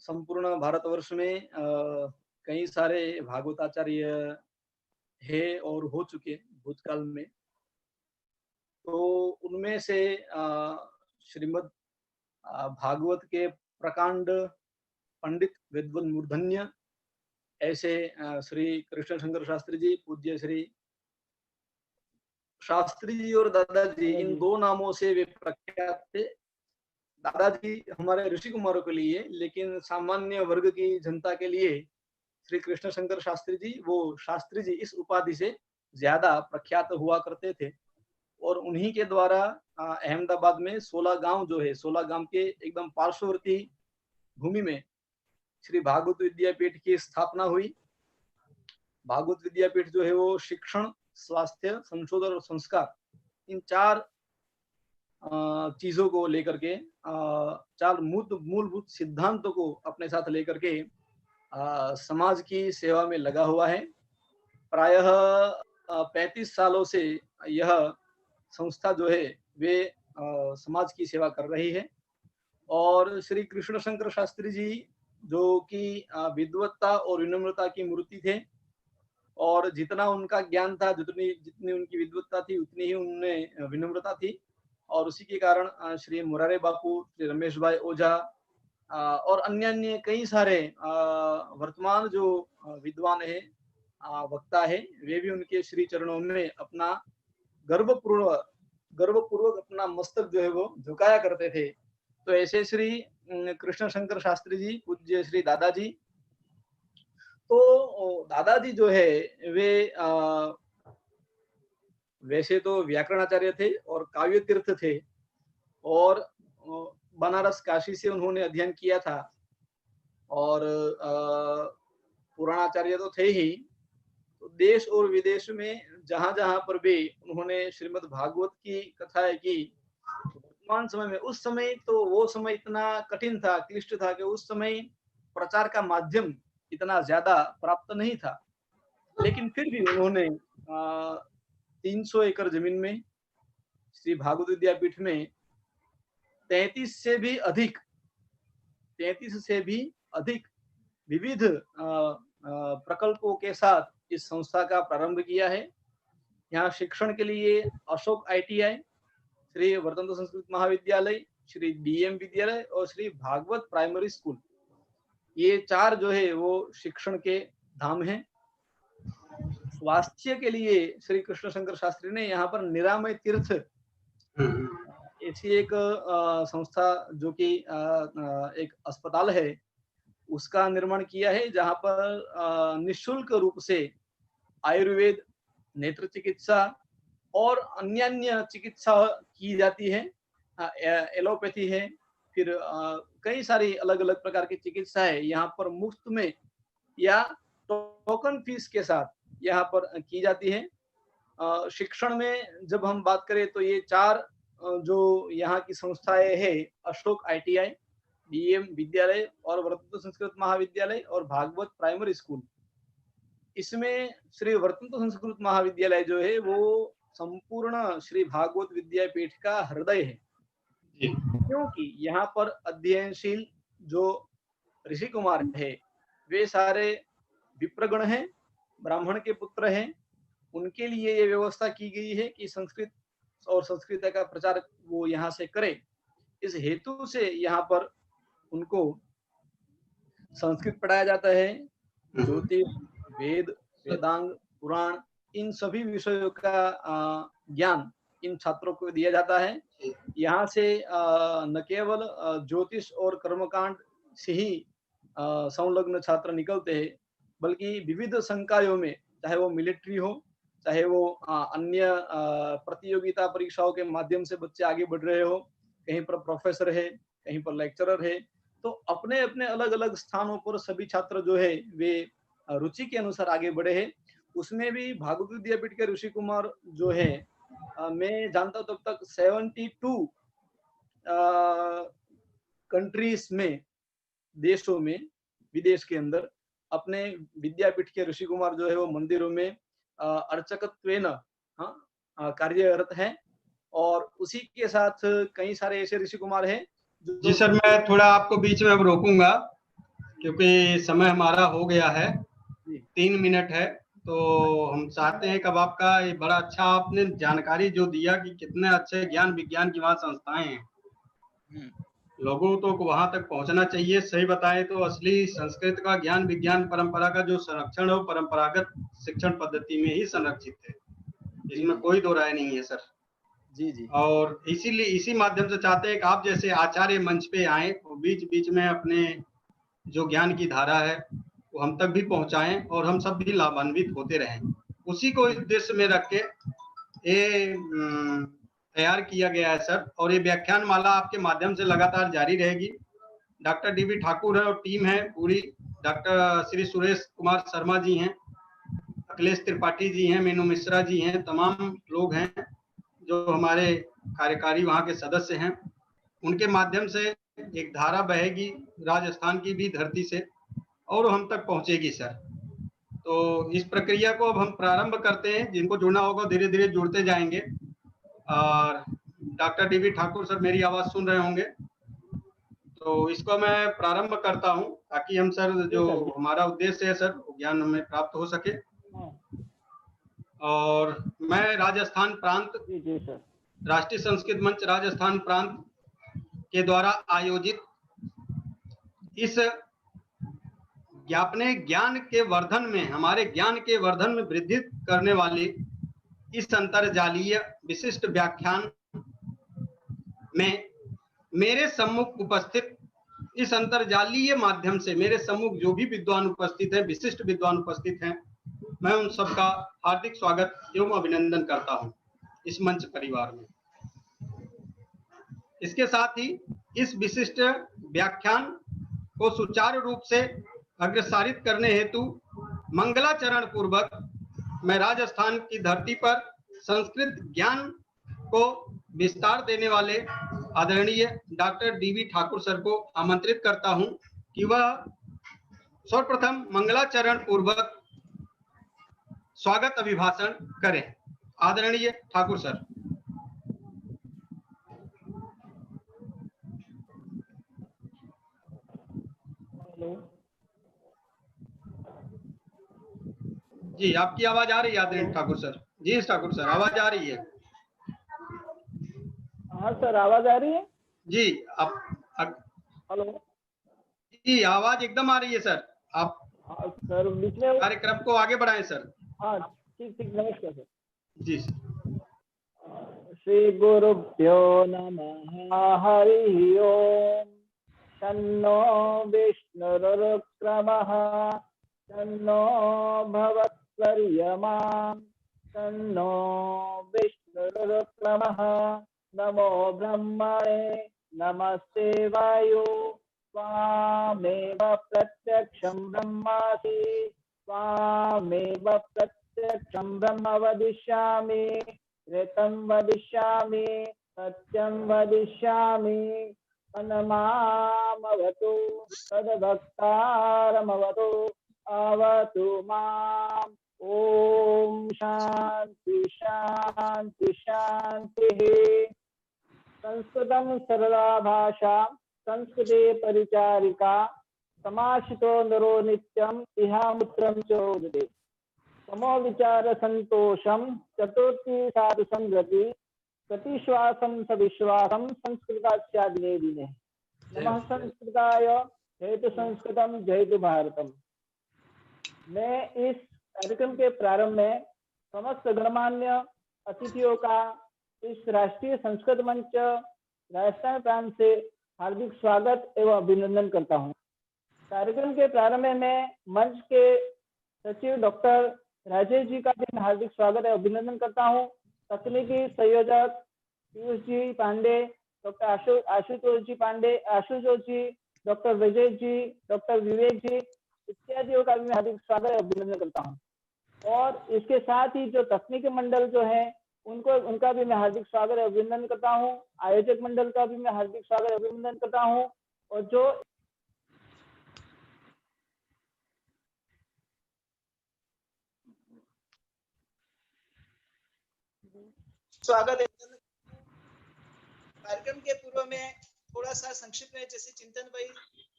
संपूर्ण भारतवर्ष में कई सारे भागवताचार्य है और हो चुके भूतकाल में। तो उनमें से श्रीमद् भागवत के प्रकांड पंडित विद्वन मूर्धन्य ऐसे श्री कृष्ण शंकर शास्त्री जी, पूज्य श्री शास्त्री जी और दादाजी, इन दो नामों से वे प्रख्यात थे। दादाजी हमारे ऋषि कुमारों के लिए, लेकिन सामान्य वर्ग की जनता के लिए श्री कृष्ण शंकर शास्त्री जी, वो शास्त्री जी इस उपाधि से ज्यादा प्रख्यात हुआ करते थे। और उन्हीं के द्वारा अहमदाबाद में 16 गांव जो है, 16 गांव के एकदम पार्श्ववर्ती भूमि में श्री भागवत विद्यापीठ की स्थापना हुई। भागवत विद्यापीठ जो है वो शिक्षण, स्वास्थ्य, संशोधन और संस्कार, इन चार चीजों को लेकर के, चार मूलभूत सिद्धांतों को अपने साथ लेकर के समाज की सेवा में लगा हुआ है। प्रायः 35 सालों से यह संस्था जो है वे समाज की सेवा कर रही है। और श्री कृष्ण शंकर शास्त्री जी जो कि विद्वत्ता और विनम्रता की मूर्ति थे, और जितना उनका ज्ञान था, जितनी उनकी विद्वत्ता थी, उतनी ही उनमें विनम्रता थी। और उसी के कारण श्री मुरारे बापू, श्री रमेश भाई ओझा और अन्य अन्य कई सारे वर्तमान जो विद्वान है, वक्ता है, वे भी उनके श्री चरणों में अपना गर्वपूर्वक अपना मस्तक जो है वो झुकाया करते थे। तो ऐसे श्री कृष्ण शंकर शास्त्री जी, पूज्य श्री दादाजी, तो दादाजी जो है वे वैसे तो व्याकरणाचार्य थे और काव्य तीर्थ थे, और बनारस काशी से उन्होंने अध्ययन किया था, और पुराणाचार्य तो थे ही। तो देश और विदेश में जहां जहां पर भी उन्होंने श्रीमद् भागवत की कथाएं की। वर्तमान समय में, उस समय तो वो समय इतना कठिन था, क्लिष्ट था कि उस समय प्रचार का माध्यम इतना ज्यादा प्राप्त नहीं था, लेकिन फिर भी उन्होंने 300 एकड़ जमीन में श्री भागवत विद्यापीठ में 33 से भी अधिक विविध प्रकल्पों के साथ इस संस्था का प्रारंभ किया है। यहाँ शिक्षण के लिए अशोक ITI, श्री वर्तंत संस्कृत महाविद्यालय, श्री DM विद्यालय और श्री भागवत प्राइमरी स्कूल, ये चार जो है वो शिक्षण के धाम हैं। स्वास्थ्य के लिए श्री कृष्ण शंकर शास्त्री ने यहाँ पर निरामय तीर्थ ऐसी एक संस्था, जो कि एक अस्पताल है, उसका निर्माण किया है, जहाँ पर निःशुल्क रूप से आयुर्वेद, नेत्र चिकित्सा और अन्य चिकित्सा की जाती है। एलोपैथी है, फिर कई सारी अलग अलग प्रकार की चिकित्सा है यहाँ पर मुफ्त में या टोकन फीस के साथ यहाँ पर की जाती है। शिक्षण में जब हम बात करें तो ये चार जो यहाँ की संस्थाएं है, अशोक ITI, DM विद्यालय और वर्तंत संस्कृत महाविद्यालय और भागवत प्राइमरी स्कूल, इसमें श्री वर्तंत संस्कृत महाविद्यालय जो है वो संपूर्ण श्री भागवत विद्यापीठ का हृदय है, क्योंकि यहाँ पर अध्ययनशील जो ऋषि कुमार है वे सारे विप्रगण हैं, ब्राह्मण के पुत्र हैं। उनके लिए ये व्यवस्था की गई है कि संस्कृत और संस्कृत का प्रचार वो यहाँ से करे। इस हेतु से यहाँ पर उनको संस्कृत पढ़ाया जाता है। ज्योतिष, वेद, वेदांग, पुराण, इन सभी विषयों का ज्ञान इन छात्रों को दिया जाता है। यहाँ से न केवल ज्योतिष और कर्मकांड से ही संलग्न छात्र निकलते हैं, बल्कि विविध संकायों में, चाहे वो मिलिट्री हो, चाहे वो अन्य प्रतियोगिता परीक्षाओं के माध्यम से बच्चे आगे बढ़ रहे हो, कहीं पर प्रोफेसर है, कहीं पर लेक्चरर है, तो अपने अपने अलग अलग स्थानों पर सभी छात्र जो है वे रुचि के अनुसार आगे बढ़े हैं। उसमें भी भागवत विद्यापीठ के ऋषि कुमार जो है, मैं जानता हूँ तब तक 72 कंट्रीज में, देशों में, विदेश के अंदर अपने विद्यापीठ के ऋषि कुमार जो है वो मंदिरों में अर्चकत्वेन कार्यरत है। और उसी के साथ कई सारे ऐसे ऋषि कुमार हैं जी सर, मैं थोड़ा आपको बीच में अब रोकूंगा। क्योंकि समय हमारा हो गया है, 3 मिनट है, तो हम चाहते हैं कि अब आपका ये बड़ा अच्छा आपने जानकारी जो दिया कि कितने अच्छे ज्ञान विज्ञान की वहाँ संस्थाएं हैं, लोगों तो वहां तक पहुंचना चाहिए। सही बताएं तो असली संस्कृत का ज्ञान विज्ञान परंपरा का जो संरक्षण है वो परंपरागत शिक्षण पद्धति में ही संरक्षित है, इसमें कोई दो राय नहीं है सर। जी जी। और इसीलिए इसी माध्यम से चाहते हैं कि आप जैसे आचार्य मंच पे आए और बीच बीच में अपने जो ज्ञान की धारा है वो हम तक भी पहुंचाएं और हम सब भी लाभान्वित होते रहें। उसी को इस उद्देश्य में रख के ये तैयार किया गया है सर। और ये व्याख्यान माला आपके माध्यम से लगातार जारी रहेगी। डॉक्टर डीबी ठाकुर है और टीम है पूरी, डॉक्टर श्री सुरेश कुमार शर्मा जी हैं, अखिलेश त्रिपाठी जी हैं, मीनू मिश्रा जी हैं, तमाम लोग हैं जो हमारे कार्यकारी वहाँ के सदस्य हैं। उनके माध्यम से एक धारा बहेगी राजस्थान की भी धरती से और हम तक पहुंचेगी सर। तो इस प्रक्रिया को अब हम प्रारंभ करते हैं, जिनको जुड़ना होगा धीरे धीरे जुड़ते जाएंगे। और डॉक्टर डीबी ठाकुर सर मेरी आवाज सुन रहे होंगे, तो इसको मैं प्रारंभ करता हूं ताकि हम सर जो हमारा उद्देश्य है सर ज्ञान हमें प्राप्त हो सके। और मैं राजस्थान प्रांत राष्ट्रीय संस्कृत मंच राजस्थान प्रांत के द्वारा आयोजित इस अपने ज्ञान के वर्धन में, हमारे ज्ञान के वर्धन में वृद्धि करने वाली इस अंतरजालीय विशिष्ट व्याख्यान में मेरे सम्मुख उपस्थित, इस अंतरजालीय माध्यम से मेरे सम्मुख जो भी विद्वान उपस्थित हैं, विशिष्ट विद्वान उपस्थित हैं, मैं उन सबका हार्दिक स्वागत एवं अभिनंदन करता हूं इस मंच परिवार में। इसके साथ ही इस विशिष्ट व्याख्यान को सुचारू रूप से अग्रसारित करने हेतु मंगलाचरण पूर्वक मैं राजस्थान की धरती पर संस्कृत ज्ञान को विस्तार देने वाले आदरणीय डॉक्टर डीबी ठाकुर सर को आमंत्रित करता हूं कि वह सर्वप्रथम मंगलाचरण पूर्वक स्वागत अभिभाषण करें। आदरणीय ठाकुर सर। जी आपकी आवाज आ रही है आदरणीय ठाकुर सर। जी ठाकुर सर आवाज आ रही है। हाँ सर आवाज आ रही है। जी आप हेलो जी आवाज एकदम आ रही है सर। आप हाँ सर बीच में कार्यक्रम को आगे बढ़ाएं सर। हाँ ठीक ठीक नमस्कार सर। जी श्री गुरुभ्यो नमः हरि ओम। तन्नो विष्णुरुक्रमः तन्नो भवत्वर्यमा तन्नो विष्णुरुक्रमः। नमो ब्रह्मणे नमस्ते वायु त्वामेव प्रत्यक्षं ब्रह्मासि त्वामेव प्रत्यक्षं ब्रह्म वदिष्यामि ऋतं वदिष्यामि सत्यं वदिष्यामि मामवतु तद्भक्तारमवतु अवतु माम्। ओम शांति शांति शांतिः। संस्कृतं सरला भाषा संस्कृते परिचारिका समाश्रितो नरो नित्यम् इहामुत्रं चोदते। समो विचार संतोषं चतुर्थी साधु संगति प्रतिश्वासं सविश्वासं संस्कृतास्यादिने दिने। नमः संस्कृताय जयतु संस्कृतम जयतु भारतम। मैं इस कार्यक्रम के प्रारंभ में समस्त गणमान्य अतिथियों का इस राष्ट्रीय संस्कृत मंच राजस्थान प्रांत से हार्दिक स्वागत एवं अभिनंदन करता हूं। कार्यक्रम के प्रारंभ में मैं मंच के सचिव डॉक्टर राजेश जी का भी हार्दिक स्वागत एवं अभिनंदन करता हूं। तकनीकी संयोजक पीयूष जी पांडे, डॉक्टर आशुतोष जी पांडे, आशुतोष जी, डॉक्टर विजय जी, डॉक्टर विवेक जी इत्यादियों का भी मैं हार्दिक स्वागत एवं अभिनंदन करता हूं। और इसके साथ ही जो तकनीकी मंडल जो है उनका भी मैं हार्दिक स्वागत एवं अभिनंदन करता हूं। आयोजक मंडल का भी मैं हार्दिक स्वागत एवं अभिनंदन करता हूं। और जो स्वागत है। कार्यक्रम के पूर्व में थोड़ा सा संक्षिप्त में जैसे चिंतन भाई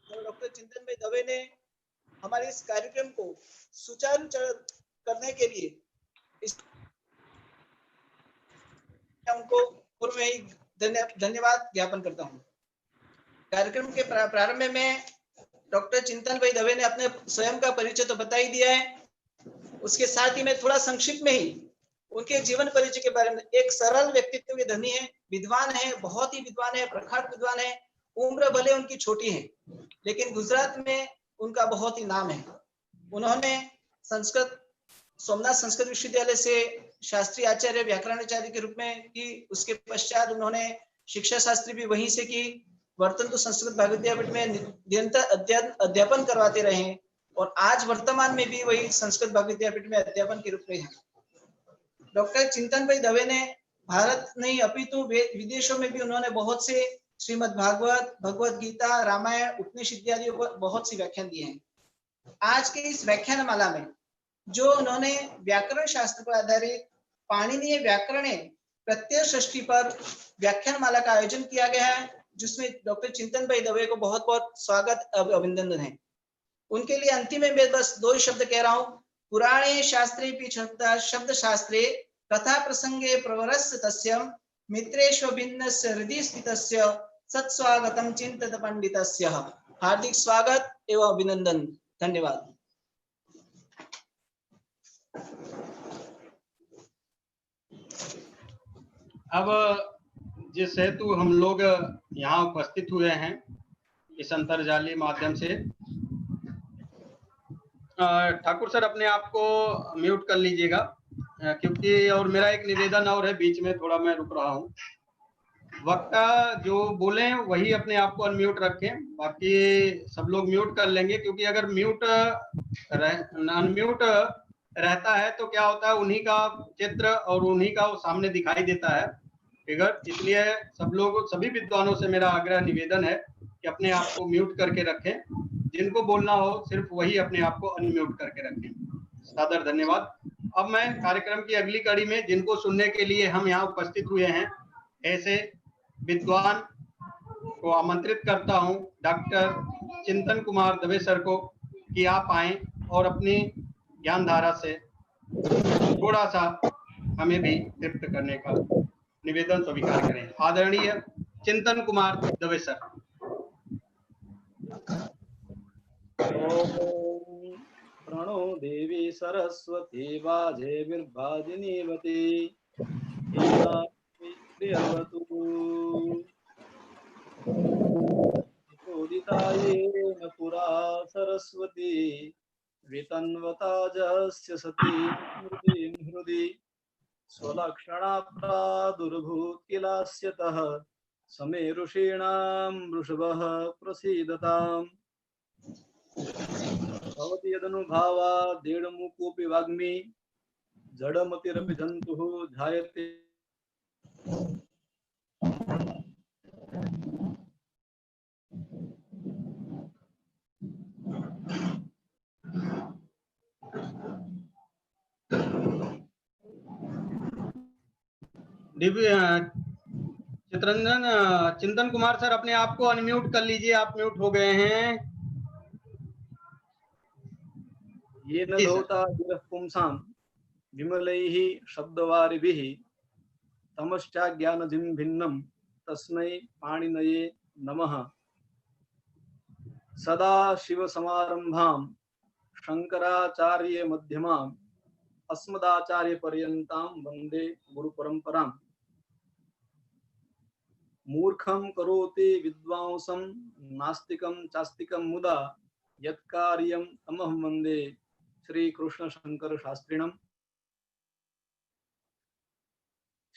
डॉक्टर चिंतन भाई दवे ने हमारे इस कार्यक्रम को सुचारू करने के लिए उनको पूर्व में ही धन्यवाद ज्ञापन करता हूँ। कार्यक्रम के प्रारंभ में डॉक्टर चिंतन भाई दवे ने अपने स्वयं का परिचय तो बता ही दिया है, उसके साथ ही मैं थोड़ा संक्षिप्त में ही उनके जीवन परिचय के बारे में। एक सरल व्यक्तित्व के धनी है, विद्वान है, बहुत ही विद्वान है, प्रखर विद्वान है। उम्र भले उनकी छोटी है लेकिन गुजरात में उनका बहुत ही नाम है। उन्होंने संस्कृत सोमनाथ संस्कृत विश्वविद्यालय से शास्त्रीय आचार्य व्याकरणाचार्य के रूप में की। उसके पश्चात उन्होंने शिक्षा शास्त्री भी वहीं से की। वर्तमान तो संस्कृत भागवत विद्यापीठ में निरंतर अध्यापन करवाते रहे और आज वर्तमान में भी वही संस्कृत भागवत विद्यापीठ में अध्यापन के रूप में है। डॉक्टर चिंतन भाई दवे ने भारत नहीं अपितु विदेशों में भी उन्होंने बहुत से श्रीमद् भागवत, भगवत गीता, रामायण, उपनिषद इत्यादि पर बहुत सी व्याख्यान दिए हैं। आज के इस व्याख्यान माला में जो उन्होंने व्याकरण शास्त्र पर आधारित पाणिनीय व्याकरण प्रत्यय षष्ठी पर व्याख्यान माला का आयोजन किया गया है, जिसमें डॉक्टर चिंतन भाई दवे को बहुत बहुत स्वागत अभिनंदन है। उनके लिए अंतिम में मैं बस 2 शब्द कह रहा हूँ। पुराणे शास्त्रे शब्द शास्त्रे कथा प्रसंगे प्रवरस्य तस्य मित्रेष्व भिन्नस्य हृदि स्थितस्य सत्स्वागतम चिंतित पंडितस्य। हार्दिक स्वागत एवं अभिनंदन। धन्यवाद। अब जिस हेतु हम लोग यहाँ उपस्थित हुए हैं इस अंतरजालीय माध्यम से, ठाकुर सर अपने आप को म्यूट कर लीजिएगा, क्योंकि और मेरा एक निवेदन और है, बीच में थोड़ा मैं रुक रहा हूँ। वक्ता जो बोले वही अपने आप को अनम्यूट रखें, बाकी सब लोग म्यूट कर लेंगे, क्योंकि अगर अनम्यूट रहता है तो क्या होता है, उन्हीं का चित्र और उन्हीं का वो सामने दिखाई देता है फिगर। इसलिए सब लोग, सभी विद्वानों से मेरा आग्रह निवेदन है कि अपने आप को म्यूट करके रखें, जिनको बोलना हो सिर्फ वही अपने आप को अनम्यूट करके रखें। सादर धन्यवाद। अब मैं कार्यक्रम की अगली कड़ी में जिनको सुनने के लिए हम यहाँ उपस्थित हुए हैं, ऐसे विद्वान को आमंत्रित करता हूँ, डॉक्टर चिंतन कुमार दवे सर को, कि आप आए और अपनी ज्ञान धारा से थोड़ा सा हमें भी तृप्त करने का निवेदन स्वीकार करें। आदरणीय चिंतन कुमार दवे सर। प्रणो देवी सरस्वती वाजे विर्भाजिनीवती चोदितायेन पुरा सरस्वती वितन्वताजस्य सती हृदि स्वलक्षणा प्रादुर्भूत किलास्यतः समे ऋषीणां वृषभः प्रसीदताम्। भवति यदनुभावा दृढमुकोऽपि वाग्मी जडमतिरपि जन्तुः ध्यायते चित्रंजन चिंतन कुमार सर अपने आप को अनम्यूट कर लीजिए, आप म्यूट हो गए हैं। ये न धौता गिरः पुंसां विमलैः शब्दवारिभिः तमश्चाज्ञानधिं भिन्नं तस्मै पाणिनये नमः। सदा शिवसमारम्भां शंकराचार्य मध्यमाम् अस्मदाचार्य पर्यन्तां वन्दे गुरुपरम्पराम्। मूर्खं करोति विद्वांसं नास्तिकं चास्तिकं मुदा यत्कार्यं तमहं वन्दे श्री कृष्ण शंकर शास्त्रिणम्।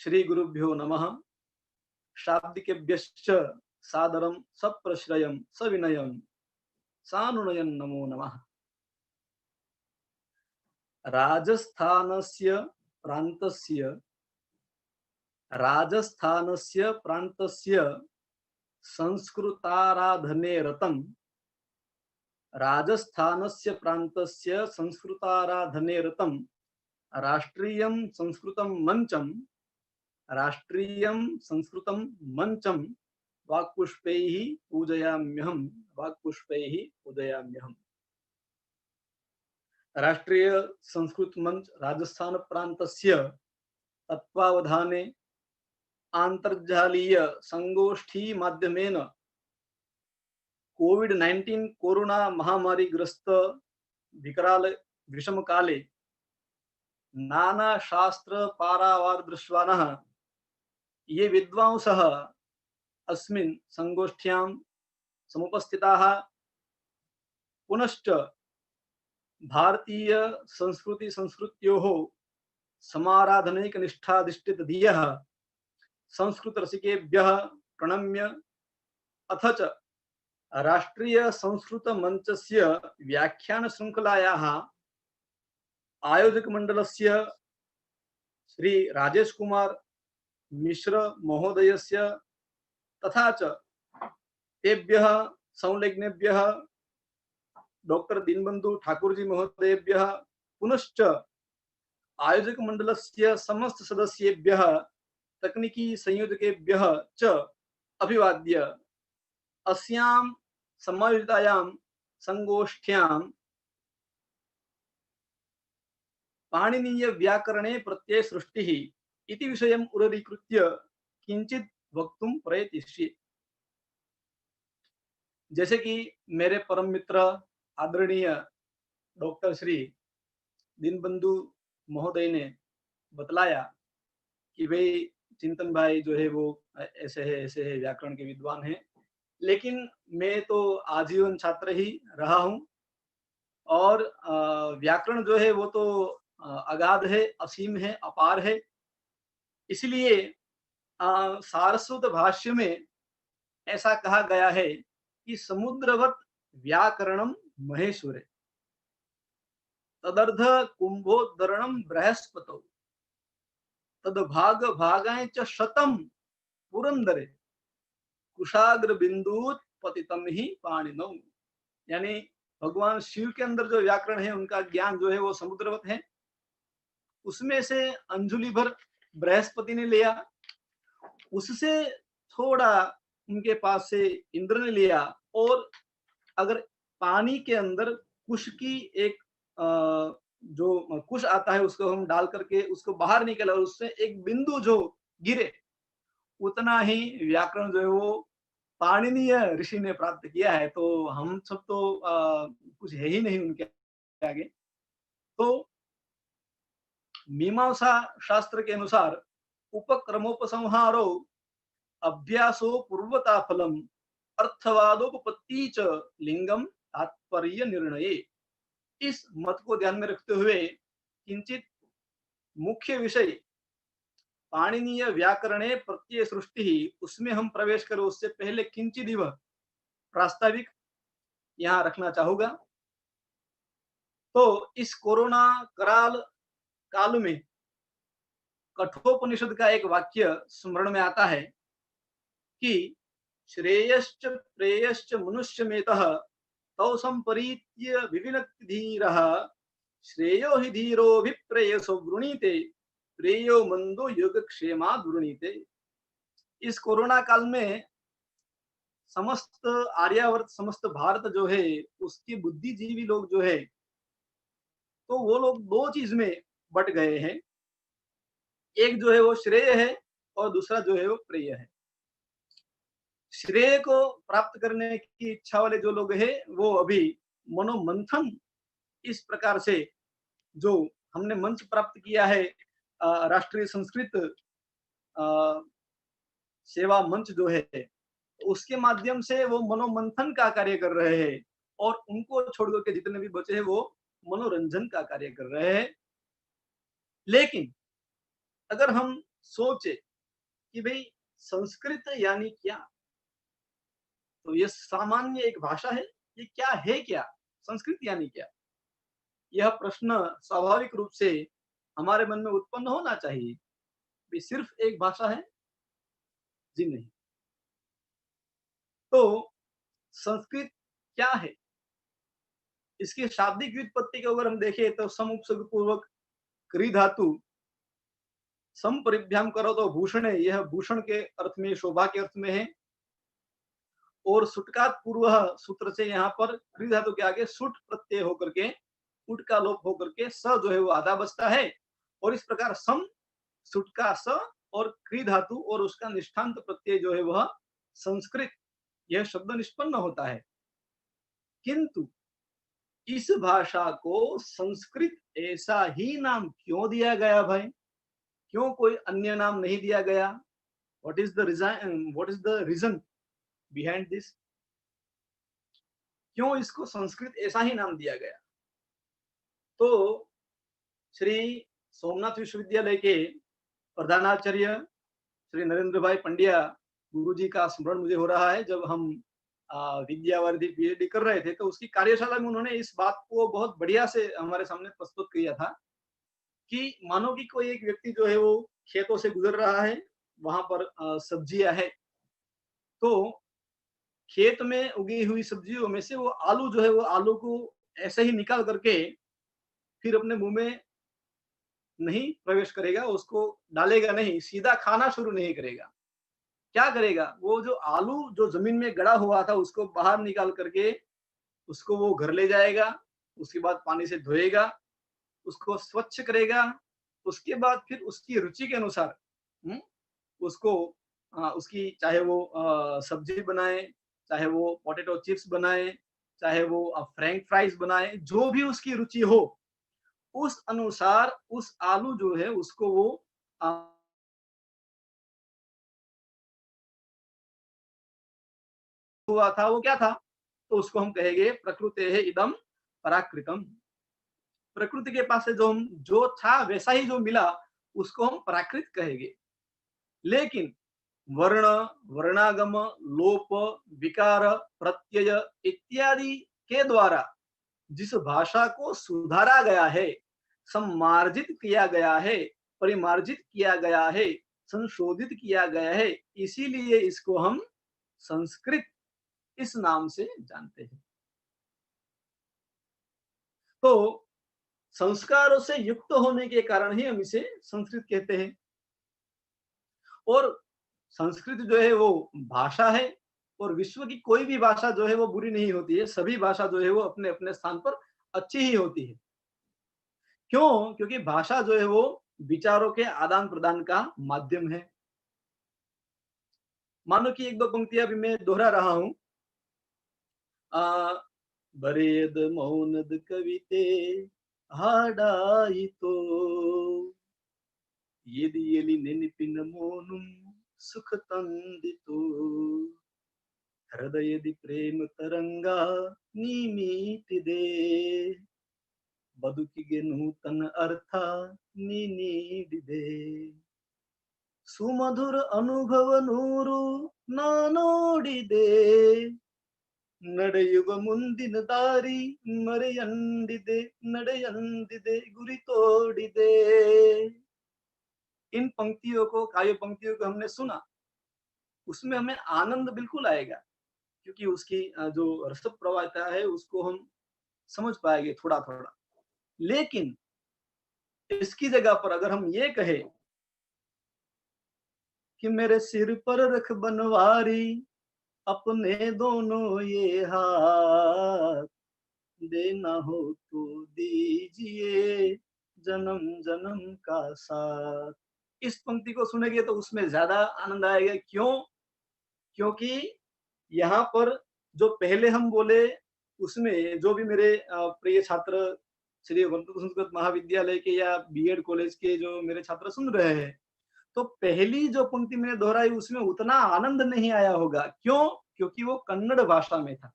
श्री गुरुभ्यो नमः। शाब्दिकेभ्यश्च सादरं सप्रश्रयं सविनयं सानुनयं नमो नमः। राजस्थानस्य प्रान्तस्य संस्कृताराधने रतं राष्ट्रीयं संस्कृतं मंचं वाक्पुष्पैः पूजयाम्यहम्, वाक्पुष्पैः पूजयाम्यहम्। राष्ट्रीय संस्कृत मंच राजस्थान प्रान्तस्य तत्वावधाने आंतर्जालीय संगोष्ठी माध्यमेन कोविड-19 कोरोना महामारी ग्रस्त विकराल विषम काले नाना शास्त्र पारावारदृश्वानः ये विद्वांसः अस्मिन् संगोष्ठ्यां समुपस्थिताः पुनश्च भारतीय संस्कृति संस्कृत्योः समाराधनैक निष्ठाधिष्ठित धियः संस्कृत रसिकेभ्यः प्रणम्य अथ च राष्ट्रीय संस्कृत मंचस्य व्याख्यान श्रृंखलायाः आयोजक मंडलस्य श्री राजेश कुमार मिश्र महोदयस्य तथा च तेभ्यः संलग्नेभ्यः डॉक्टर दीनबंधु ठाकुर जी महोदयेभ्यः पुनश्च आयोजक मंडलस्य समस्त सदस्येभ्यः तकनीकी संयोजकेभ्यः च अभिवाद्य अस्यां समायोजितायां संगोष्ठ्यां पाणिनीय व्याकरणे प्रत्यय सृष्टिः इति विषयम् उदरीकृत्य किंचित वक्तुं प्रयतिष्ये। जैसे कि मेरे परम मित्र आदरणीय डॉक्टर श्री दीनबंधु महोदय ने बतलाया कि भाई चिंतन भाई जो है वो ऐसे है व्याकरण के विद्वान हैं, लेकिन मैं तो आजीवन छात्र ही रहा हूं और व्याकरण जो है वो तो अगाध है, असीम है, अपार है। इसलिए सारस्वत भाष्य में ऐसा कहा गया है कि समुद्रवत व्याकरणम महेश्वरे तदर्ध कुंभोद्धरणम बृहस्पतौ तदभाग भागाय च शतम पुरंदरे कुशाग्र बिंदुत पतितम ही पाणिनौ। यानी भगवान शिव के अंदर जो व्याकरण है उनका ज्ञान जो है वो समुद्रवत है, उसमें से अंजुलि भर बृहस्पति ने लिया, उससे थोड़ा उनके पास से इंद्र ने लिया, और अगर पानी के अंदर कुश की एक जो कुश आता है उसको हम डाल करके उसको बाहर निकला और उससे एक बिंदु जो गिरे, उतना ही व्याकरण जो है वो पाणिनीय ऋषि ने प्राप्त किया है। तो हम सब तो कुछ है ही नहीं उनके आगे। तो मीमांसा शास्त्र के अनुसार उपक्रमोपसंहारो अभ्यासो पूर्वता फलम अर्थवादोपपत्ति च लिंगम तात्पर्य निर्णय। इस मत को ध्यान में रखते हुए किंचित मुख्य विषय पाणिनीय व्याकरणे प्रत्यय सृष्टि, उसमें हम प्रवेश करें उससे पहले किंचित वह प्रास्ताविक यहाँ रखना चाहूंगा। तो इस कोरोना कराल काल में कठोपनिषद का एक वाक्य स्मरण में आता है कि श्रेयश्च प्रेयश्च मनुष्यमेतः तौ संपरीत्य विविनक्ति धीरः श्रेयो हि धीरोभिप्रेयसो वृणीते प्रेयो मंदो योगक्षेमा वृणीते। इस कोरोना काल में समस्त आर्यावर्त, समस्त भारत जो है उसके बुद्धिजीवी लोग जो है तो वो लोग दो चीज में बट गए हैं, एक जो है वो श्रेय है और दूसरा जो है वो प्रेय है। श्रेय को प्राप्त करने की इच्छा वाले जो लोग हैं वो अभी मनोमंथन इस प्रकार से जो हमने मंच प्राप्त किया है राष्ट्रीय संस्कृत सेवा मंच जो है उसके माध्यम से वो मनोमंथन का कार्य कर रहे हैं, और उनको छोड़ करके जितने भी बचे हैं वो मनोरंजन का कार्य कर रहे हैं। लेकिन अगर हम सोचे कि भाई संस्कृत यानी क्या, तो ये सामान्य एक भाषा है, ये क्या है, क्या संस्कृत यानी क्या, यह प्रश्न स्वाभाविक रूप से हमारे मन में उत्पन्न होना चाहिए। भी सिर्फ एक भाषा है? जी नहीं। तो संस्कृत क्या है, इसकी शाब्दिक व्युत्पत्ति को अगर हम देखें तो सम उपसर्ग पूर्वक क्री धातु सम परिभ्याम करो तो भूषण है, यह भूषण के अर्थ में, शोभा के अर्थ में है। और सुटकात पूर्व सूत्र से यहाँ पर क्री धातु के आगे सुट प्रत्यय होकर के उट का लोप होकर के स जो है वो आधा बचता है, और इस प्रकार सम सुट का स और क्री धातु और उसका निष्ठांत प्रत्यय जो है वह संस्कृत, यह शब्द निष्पन्न होता है। किंतु इस भाषा को संस्कृत ऐसा ही नाम क्यों दिया गया भाई? क्यों कोई अन्य नाम नहीं दिया गया? What is the reason behind this? क्यों इसको संस्कृत ऐसा ही नाम दिया गया? तो श्री सोमनाथ विश्वविद्यालय के प्रधानाचार्य श्री नरेंद्र भाई पंड्या गुरुजी का स्मरण मुझे हो रहा है। जब हम विद्यावारिधि पीएचडी कर रहे थे तो उसकी कार्यशाला में उन्होंने इस बात को बहुत बढ़िया से हमारे सामने प्रस्तुत किया था कि मानो कि कोई एक व्यक्ति जो है वो खेतों से गुजर रहा है, वहां पर सब्जियां है, तो खेत में उगी हुई सब्जियों में से वो आलू जो है वो आलू को ऐसे ही निकाल करके फिर अपने मुंह में नहीं प्रवेश करेगा, उसको डालेगा नहीं, सीधा खाना शुरू नहीं करेगा। क्या करेगा? वो जो आलू जो जमीन में गड़ा हुआ था उसको बाहर निकाल करके उसको वो घर ले जाएगा, उसके बाद पानी से धोएगा, उसको स्वच्छ करेगा, उसके बाद फिर उसकी रुचि के अनुसार उसको उसकी चाहे वो सब्जी बनाए, चाहे वो पोटैटो चिप्स बनाए, चाहे वो फ्रेंच फ्राइज बनाए, जो भी उसकी रुचि हो उस अनुसार उस आलू जो है उसको वो हुआ था, वो क्या था? तो उसको हम कहेंगे प्रकृते है इदम पराकृतम। प्रकृति के पास से जो था वैसा ही जो मिला उसको हम प्राकृत कहेंगे। लेकिन वर्ण, वर्णागम, लोप, विकार, प्रत्यय इत्यादि के द्वारा जिस भाषा को सुधारा गया है, सम्मार्जित किया गया है, परिमार्जित किया गया है, संशोधित किया गया है, इसीलिए इसको हम संस्कृत इस नाम से जानते हैं। तो संस्कारों से युक्त होने के कारण ही हम इसे संस्कृत कहते हैं। और संस्कृत जो है वो भाषा है, और विश्व की कोई भी भाषा जो है वो बुरी नहीं होती है, सभी भाषा जो है वो अपने अपने स्थान पर अच्छी ही होती है। क्यों? क्योंकि भाषा जो है वो विचारों के आदान प्रदान का माध्यम है। मानो कि एक दो पंक्तियां भी मैं दोहरा रहा हूं। बरेद मौनद कविते हाडाइतो येदि येलि नेनिपिन मोनुम सुख तंदितो हृदयदि प्रेम तरंगा निमीतिदे बदुकिगे नूतन अर्थ ನೀಡಿದೆ ಸುಮಧುರ ಅನುಭವ ನೂರು ನಾ ನೋಡಿದೆ ನಡೆಯುವ ಮುಂದಿನ ದಾರಿ ನಡೆಯಂದಿದೆ ಗುರಿ तोड़िदे। इन पंक्तियों को, काव्य पंक्तियों को हमने सुना, उसमें हमें आनंद बिल्कुल आएगा, क्योंकि उसकी जो रस प्रवाहता है उसको हम समझ पाएंगे थोड़ा थोड़ा। लेकिन इसकी जगह पर अगर हम ये कहे कि मेरे सिर पर रख बनवारी अपने दोनों ये हाथ, देना हो तो दीजिए जन्म जन्म का साथ, इस पंक्ति को सुनेंगे तो उसमें ज्यादा आनंद आएगा। क्यों? क्योंकि यहाँ पर जो पहले हम बोले उसमें जो भी मेरे प्रिय छात्र श्री संस्कृत महाविद्यालय के या बीएड कॉलेज के जो मेरे छात्र सुन रहे हैं, तो पहली जो पंक्ति मैंने दोहराई उसमें उतना आनंद नहीं आया होगा। क्यों? क्योंकि वो कन्नड़ भाषा में था।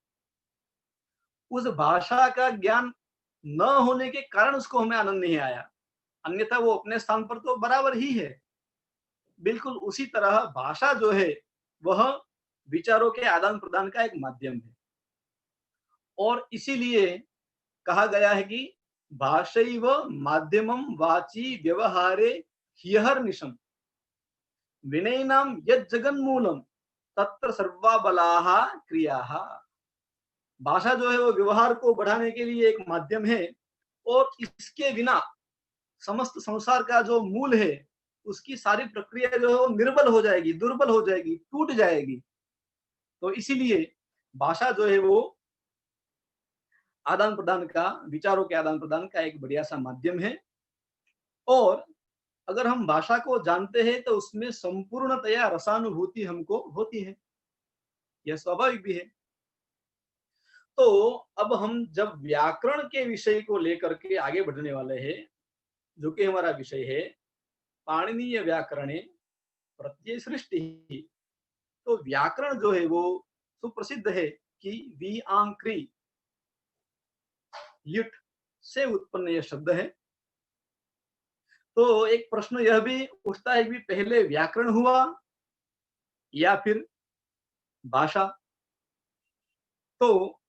उस भाषा का ज्ञान न होने के कारण उसको हमें आनंद नहीं आया, अन्यथा वो अपने स्थान पर तो बराबर ही है। बिल्कुल उसी तरह भाषा जो है वह विचारों के आदान प्रदान का एक माध्यम है, और इसीलिए कहा गया है कि भाषैव माध्यमम वाची व्यवहारे ह्यहर्निशम विनयनाम यद जगन्मूलम तत्र सर्वाबलाः क्रियाः। भाषा जो है वो व्यवहार को बढ़ाने के लिए एक माध्यम है, और इसके बिना समस्त संसार का जो मूल है उसकी सारी प्रक्रिया जो है वो निर्बल हो जाएगी, दुर्बल हो जाएगी, टूट जाएगी। तो इसीलिए भाषा जो है वो आदान प्रदान का, विचारों के आदान प्रदान का एक बढ़िया सा माध्यम है। और अगर हम भाषा को जानते हैं तो उसमें संपूर्णतया रसानुभूति हमको होती है, यह स्वाभाविक भी है। तो अब हम जब व्याकरण के विषय को लेकर के आगे बढ़ने वाले हैं, जो कि हमारा विषय है पाणिनीय व्याकरणे प्रत्यय सृष्टि, तो व्याकरण जो है वो सुप्रसिद्ध है कि वी आंग क्री ल्युट से उत्पन्न यह शब्द है। तो एक प्रश्न यह भी उठता है कि पहले व्याकरण हुआ या फिर भाषा? तो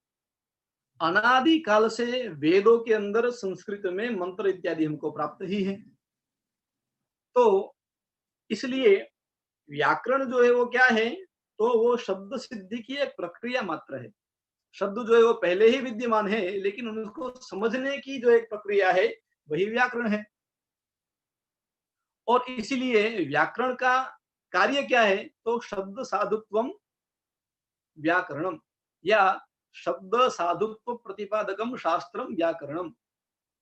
अनादि काल से वेदों के अंदर संस्कृत में मंत्र इत्यादि हमको प्राप्त ही है। तो इसलिए व्याकरण जो है वो क्या है, तो वो शब्द सिद्धि की एक प्रक्रिया मात्र है। शब्द जो है वो पहले ही विद्यमान है, लेकिन उनको समझने की जो एक प्रक्रिया है वही व्याकरण है। और इसीलिए व्याकरण का कार्य क्या है, तो शब्द साधुत्वम व्याकरणम या शब्द साधुत्व प्रतिपादकम शास्त्रम व्याकरणम,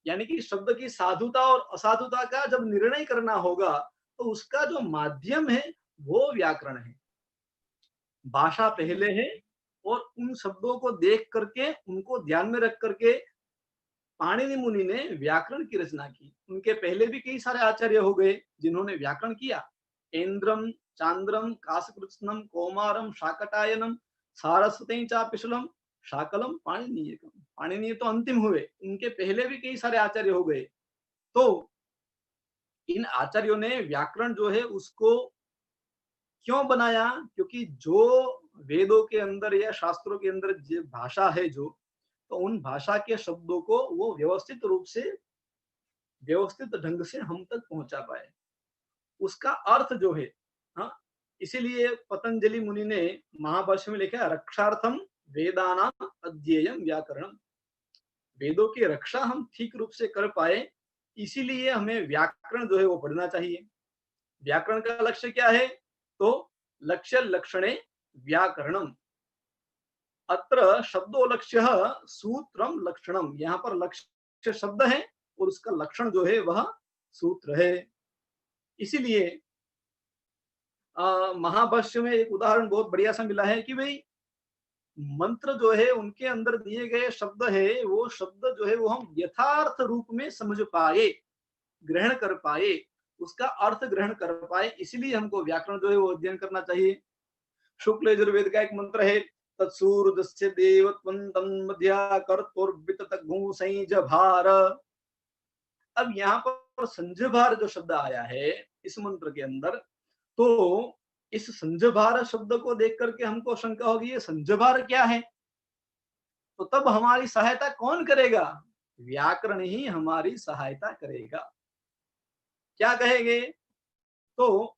यानी कि शब्द की साधुता और असाधुता का जब निर्णय करना होगा तो उसका जो माध्यम है वो व्याकरण है। भाषा पहले है और उन शब्दों को देख करके, उनको ध्यान में रख करके पाणिनि मुनि ने व्याकरण की रचना की। उनके पहले भी कई सारे आचार्य हो गए जिन्होंने व्याकरण किया। ऐन्द्रम, चांद्रम, काशकृत्स्नम, कौमारम, शाकटायनम, सारस्वती चापिशलम, शाकलम, पाणिनीयकम। पाणिनीय तो अंतिम हुए, उनके पहले भी कई सारे आचार्य हो गए। तो इन आचार्यों ने व्याकरण जो है उसको क्यों बनाया, क्योंकि जो वेदों के अंदर या शास्त्रों के अंदर जो भाषा है, जो तो उन भाषा के शब्दों को वो व्यवस्थित रूप से, व्यवस्थित ढंग से हम तक पहुंचा पाए, उसका अर्थ जो है। हाँ, इसीलिए पतंजलि मुनि ने महाभाष्य में लिखा रक्षार्थम वेदानाम अध्ययन व्याकरणम। वेदों की रक्षा हम ठीक रूप से कर पाए, इसीलिए हमें व्याकरण जो है वो पढ़ना चाहिए। व्याकरण का लक्ष्य क्या है, तो लक्ष्य लक्षणे व्याकरणम। अत्र शब्दो लक्ष्य सूत्रम लक्षणम। यहाँ पर लक्ष्य शब्द है और उसका लक्षण जो है वह सूत्र है। इसीलिए महाभाष्य में एक उदाहरण बहुत बढ़िया सा मिला है कि भाई मंत्र जो है उनके अंदर दिए गए शब्द है, वो शब्द जो है वो हम यथार्थ रूप में समझ पाए, ग्रहण कर पाए, उसका अर्थ ग्रहण कर पाए, इसलिए हमको व्याकरण जो है वो अध्ययन करना चाहिए। शुक्ल यजुर्वेद का एक मंत्र है तत्सूर्दस्य देवत्वंतं मध्या कर्तुर्विततगुंसैजभार। अब यहाँ पर संजभार जो शब्द आया है इस मंत्र के अंदर, तो इस संजभार शब्द को देख करके हमको शंका होगी ये संजभार क्या है, तो तब हमारी सहायता कौन करेगा, व्याकरण ही हमारी सहायता करेगा। क्या कहेंगे, तो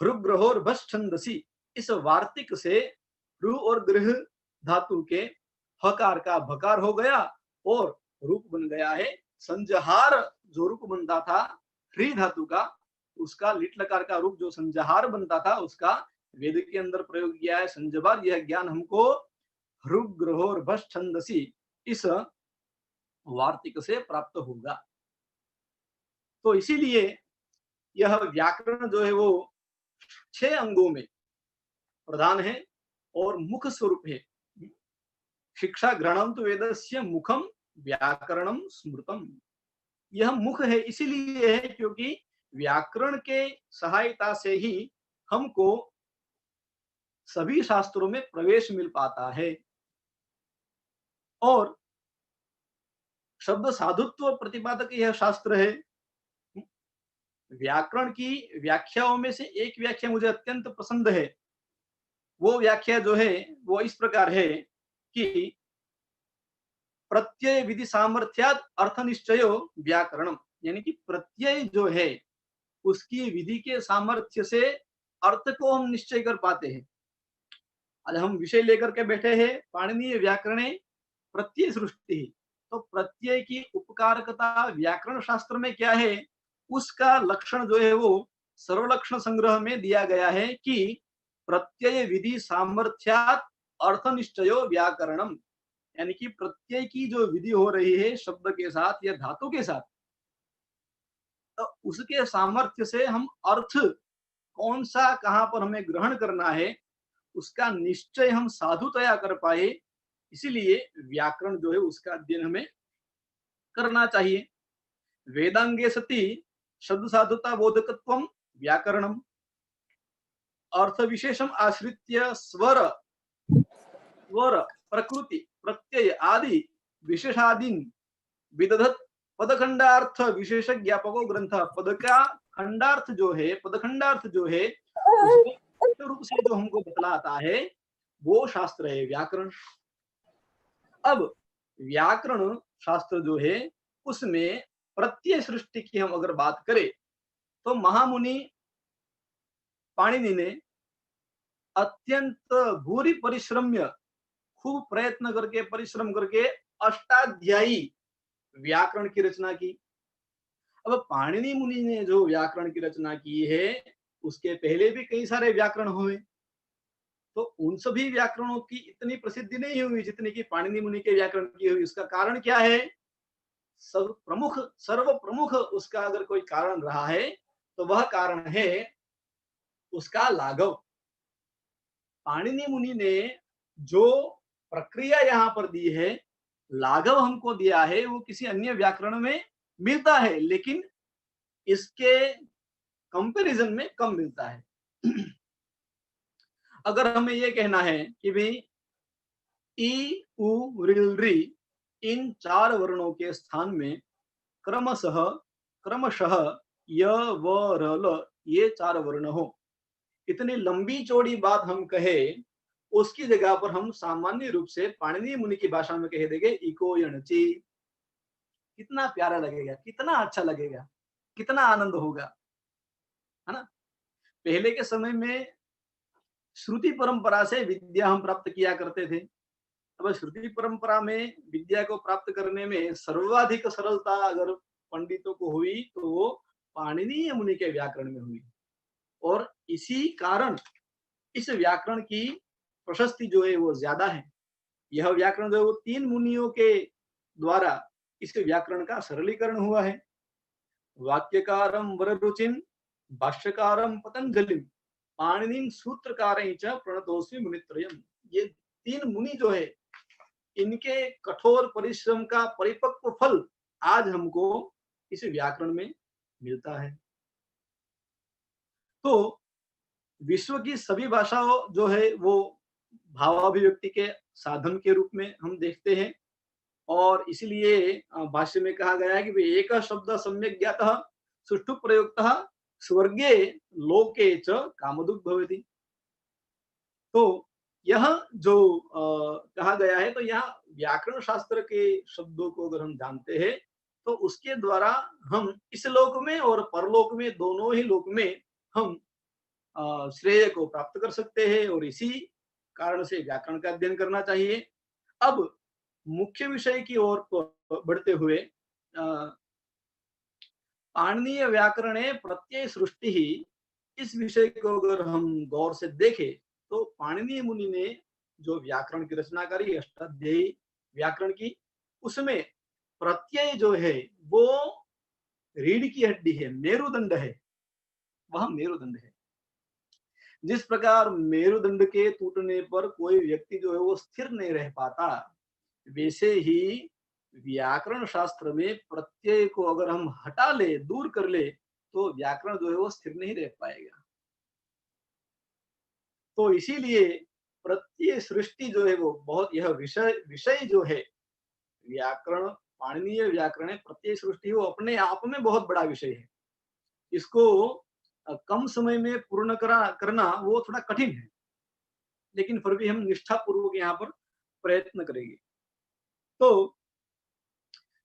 हृग्रहोर भस छंदसी, इस वार्तिक से रू और गृह धातु के हकार का भकार हो गया और रूप बन गया है संजहार। जो रूप बनता था ह्री धातु का, उसका लिट लकार का रूप जो संजहार बनता था उसका वेद के अंदर प्रयोग किया है संजभार। यह ज्ञान हमको हृग्रहोर भस छंदसी इस वार्तिक से प्राप्त होगा। तो इसीलिए यह व्याकरण जो है वो 6 अंगों में प्रधान है और मुख स्वरूप है। शिक्षा ग्रहणम तो वेदस्य मुखम व्याकरणम स्मृतम। यह मुख है इसीलिए है क्योंकि व्याकरण के सहायता से ही हमको सभी शास्त्रों में प्रवेश मिल पाता है। और शब्द साधुत्व प्रतिपादक यह शास्त्र है। व्याकरण की व्याख्याओं में से एक व्याख्या मुझे अत्यंत पसंद है। वो व्याख्या जो है वो इस प्रकार है कि प्रत्यय विधि सामर्थ्यात अर्थ निश्चयो व्याकरणम, यानी कि प्रत्यय जो है उसकी विधि के सामर्थ्य से अर्थ को हम निश्चय कर पाते हैं। आज हम विषय लेकर के बैठे हैं पाणिनीय व्याकरणे प्रत्यय सृष्टि, तो प्रत्यय की उपकारकता व्याकरण शास्त्र में क्या है, उसका लक्षण जो है वो सर्वलक्षण संग्रह में दिया गया है कि प्रत्यय विधि सामर्थ्यात अर्थ निश्चयो व्याकरणम, यानी कि प्रत्यय की जो विधि हो रही है शब्द के साथ या धातु के साथ, तो उसके सामर्थ्य से हम अर्थ कौन सा कहां पर हमें ग्रहण करना है उसका निश्चय हम साधुतया कर पाए, इसीलिए व्याकरण जो है उसका अध्ययन हमें करना चाहिए। वेदांगे सति शब्द साधुता बोधकत्वम व्याकरणम, अर्थ विशेषम आश्रित्य स्वर स्वर प्रकृति प्रत्यय आदि विशेषादीन विदधत पदखंडार्थ विशेष ज्ञापको ग्रंथ। पद का खंडार्थ जो है, पदखंडार्थ जो है उसको रूप से जो हमको बतलाता है वो शास्त्र है व्याकरण। अब व्याकरण शास्त्र जो है उसमें प्रत्यय सृष्टि की हम अगर बात करें तो महामुनि पाणिनि ने अत्यंत भूरि परिश्रम्य, खूब प्रयत्न करके परिश्रम करके अष्टाध्यायी व्याकरण की रचना की। अब पाणिनि मुनि ने जो व्याकरण की रचना की है उसके पहले भी कई सारे व्याकरण हुए, तो उन सभी व्याकरणों की इतनी प्रसिद्धि नहीं हुई जितनी कि पाणिनि मुनि के व्याकरण की हुई। उसका कारण क्या है? सर्व प्रमुख उसका अगर कोई कारण रहा है तो वह कारण है उसका लाघव। पाणिनि मुनि ने जो प्रक्रिया यहाँ पर दी है, लाघव हमको दिया है, वो किसी अन्य व्याकरण में मिलता है लेकिन इसके कंपैरिजन में कम मिलता है। अगर हमें ये कहना है कि भाई ई उ रिल री इन 4 वर्णों के स्थान में क्रमशः य व र ल ये 4 वर्ण हो, इतनी लंबी चौड़ी बात हम कहे उसकी जगह पर हम सामान्य रूप से पाणिनि मुनि की भाषा में कह देंगे इको यणचि। कितना प्यारा लगेगा, कितना अच्छा लगेगा, कितना आनंद होगा, है ना। पहले के समय में श्रुति परंपरा से विद्या हम प्राप्त किया करते थे। अब श्रुति परंपरा में विद्या को प्राप्त करने में सर्वाधिक सरलता अगर पंडितों को हुई तो वो पाणिनि मुनि के व्याकरण में हुई, और इसी कारण इस व्याकरण की प्रशस्ति जो है वो ज्यादा है। यह व्याकरण जो है वो 3 मुनियों के द्वारा इस व्याकरण का सरलीकरण हुआ है। वाक्यकारम वररुचिन भाष्यकारम पतंजलिम पाणिनिं सूत्रकारं च प्रणतोस्मि मुनित्रयम्। ये 3 मुनि जो है इनके कठोर परिश्रम का परिपक्व फल आज हमको इस व्याकरण में मिलता है। तो विश्व की सभी भाषाओं जो है वो भावाभिव्यक्ति के साधन के रूप में हम देखते हैं, और इसलिए भाष्य में कहा गया है कि एक शब्द सम्यक ज्ञातः सुष्ठु प्रयुक्तः स्वर्गे लोके च कामदुग् भवति। तो यह जो कहा गया है, तो यहाँ व्याकरण शास्त्र के शब्दों को अगर हम जानते हैं तो उसके द्वारा हम इस लोक में और परलोक में, दोनों ही लोक में हम श्रेय को प्राप्त कर सकते हैं, और इसी कारण से व्याकरण का अध्ययन करना चाहिए। अब मुख्य विषय की ओर बढ़ते हुए पाणिनीय व्याकरणे प्रत्यय सृष्टि ही, इस विषय को अगर हम गौर से देखें तो पाणिनीय मुनि ने जो व्याकरण की रचना करी अष्टाध्यायी व्याकरण की, उसमें प्रत्यय जो है वो रीढ़ की हड्डी है, मेरुदंड है, वह मेरुदंड है। जिस प्रकार मेरुदंड के टूटने पर कोई व्यक्ति जो है वो स्थिर नहीं रह पाता, वैसे ही व्याकरण शास्त्र में प्रत्यय को अगर हम हटा ले, दूर कर ले, तो व्याकरण जो है वो स्थिर नहीं रह पाएगा। तो इसीलिए प्रत्यय सृष्टि जो है वो बहुत, यह विषय जो है व्याकरण, पाणिनीय व्याकरण है, प्रत्यय सृष्टि वो अपने आप में बहुत बड़ा विषय है। इसको कम समय में पूर्ण करना वो थोड़ा कठिन है, लेकिन फिर भी हम निष्ठा पूर्वक यहाँ पर प्रयत्न करेंगे। तो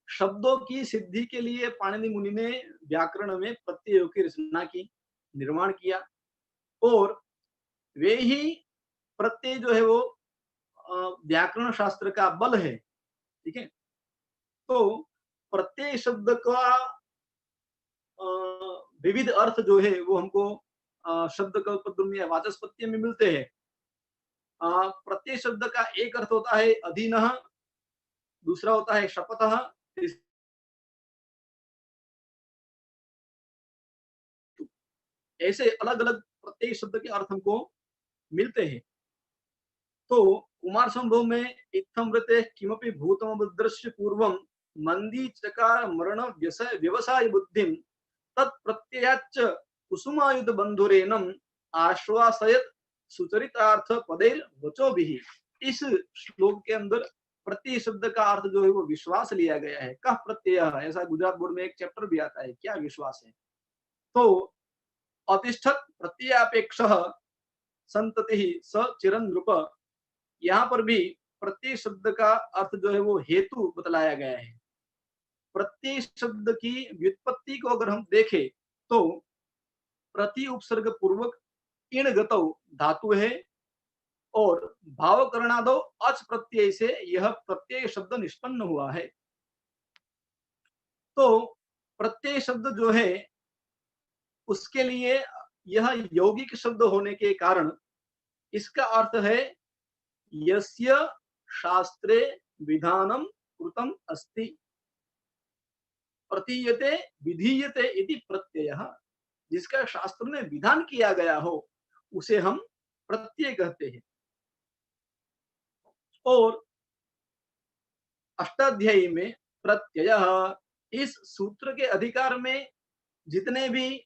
शब्दों की सिद्धि के लिए पाणिनि मुनि ने व्याकरण में प्रत्ययों की रचना की, निर्माण किया, और वे ही प्रत्यय जो है वो व्याकरण शास्त्र का बल है। ठीक है, तो प्रत्यय शब्द का विविध अर्थ जो है वो हमको शब्द कल्पद्रुम या वाचस्पत्य में मिलते हैं। प्रत्यय शब्द का एक अर्थ होता है अधीनः, दूसरा होता है शपथः, ऐसे अलग अलग प्रत्यय शब्द के अर्थ हमको मिलते हैं। तो कुमार संभव में इत्थमृते किमपि भूतमदृश्य पूर्वं मंदी चकार मरण व्यवसाय बुद्धिम तत्प्रत्ययाच्च कुसुमायुध बंधुरेनम आश्वासयत सुचरितार्थ पदेर वचोभिः। इस श्लोक के अंदर प्रत्यय शब्द का अर्थ जो है वो विश्वास लिया गया है। कह प्रत्यय, ऐसा गुजरात बोर्ड में एक चैप्टर भी आता है, क्या विश्वास है। तो अतिष्ठत प्रत्ययापेक्षः संततिः स चिरनृप, यहाँ पर भी प्रत्यय शब्द का अर्थ जो है वो हेतु बतलाया गया है। प्रत्यय शब्द की व्युत्पत्ति को अगर हम देखें तो प्रति उपसर्ग पूर्वक इण गतौ धातु है और भाव करणादो अच प्रत्यय से यह प्रत्यय शब्द निष्पन्न हुआ है। तो प्रत्यय शब्द जो है उसके लिए यह यौगिक शब्द होने के कारण इसका अर्थ है यस्य शास्त्रे विधानम कृतम अस्ति प्रतीयते विधीयते इति प्रत्ययः। जिसका शास्त्र में विधान किया गया हो उसे हम प्रत्यय कहते हैं। और अष्टाध्यायी में प्रत्ययः, इस सूत्र के अधिकार में जितने भी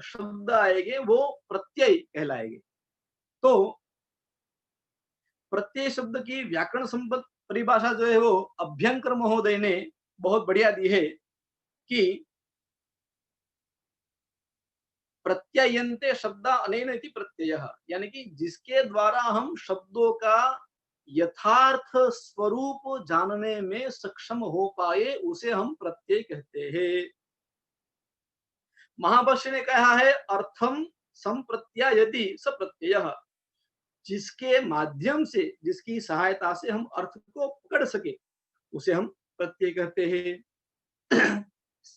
शब्द आएंगे वो प्रत्यय कहलाएंगे। तो प्रत्यय शब्द की व्याकरण संबद्ध परिभाषा जो है वो अभ्यंकर महोदय ने बहुत बढ़िया दी है कि प्रत्ययन्ते शब्द अनेन इति प्रत्ययः, यानी कि जिसके द्वारा हम शब्दों का यथार्थ स्वरूप जानने में सक्षम हो पाए उसे हम प्रत्यय कहते हैं। महाभाष्य ने कहा है अर्थम संप्रत्यायति स प्रत्ययः, जिसके माध्यम से, जिसकी सहायता से हम अर्थ को पकड़ सके उसे हम प्रत्यय कहते हैं।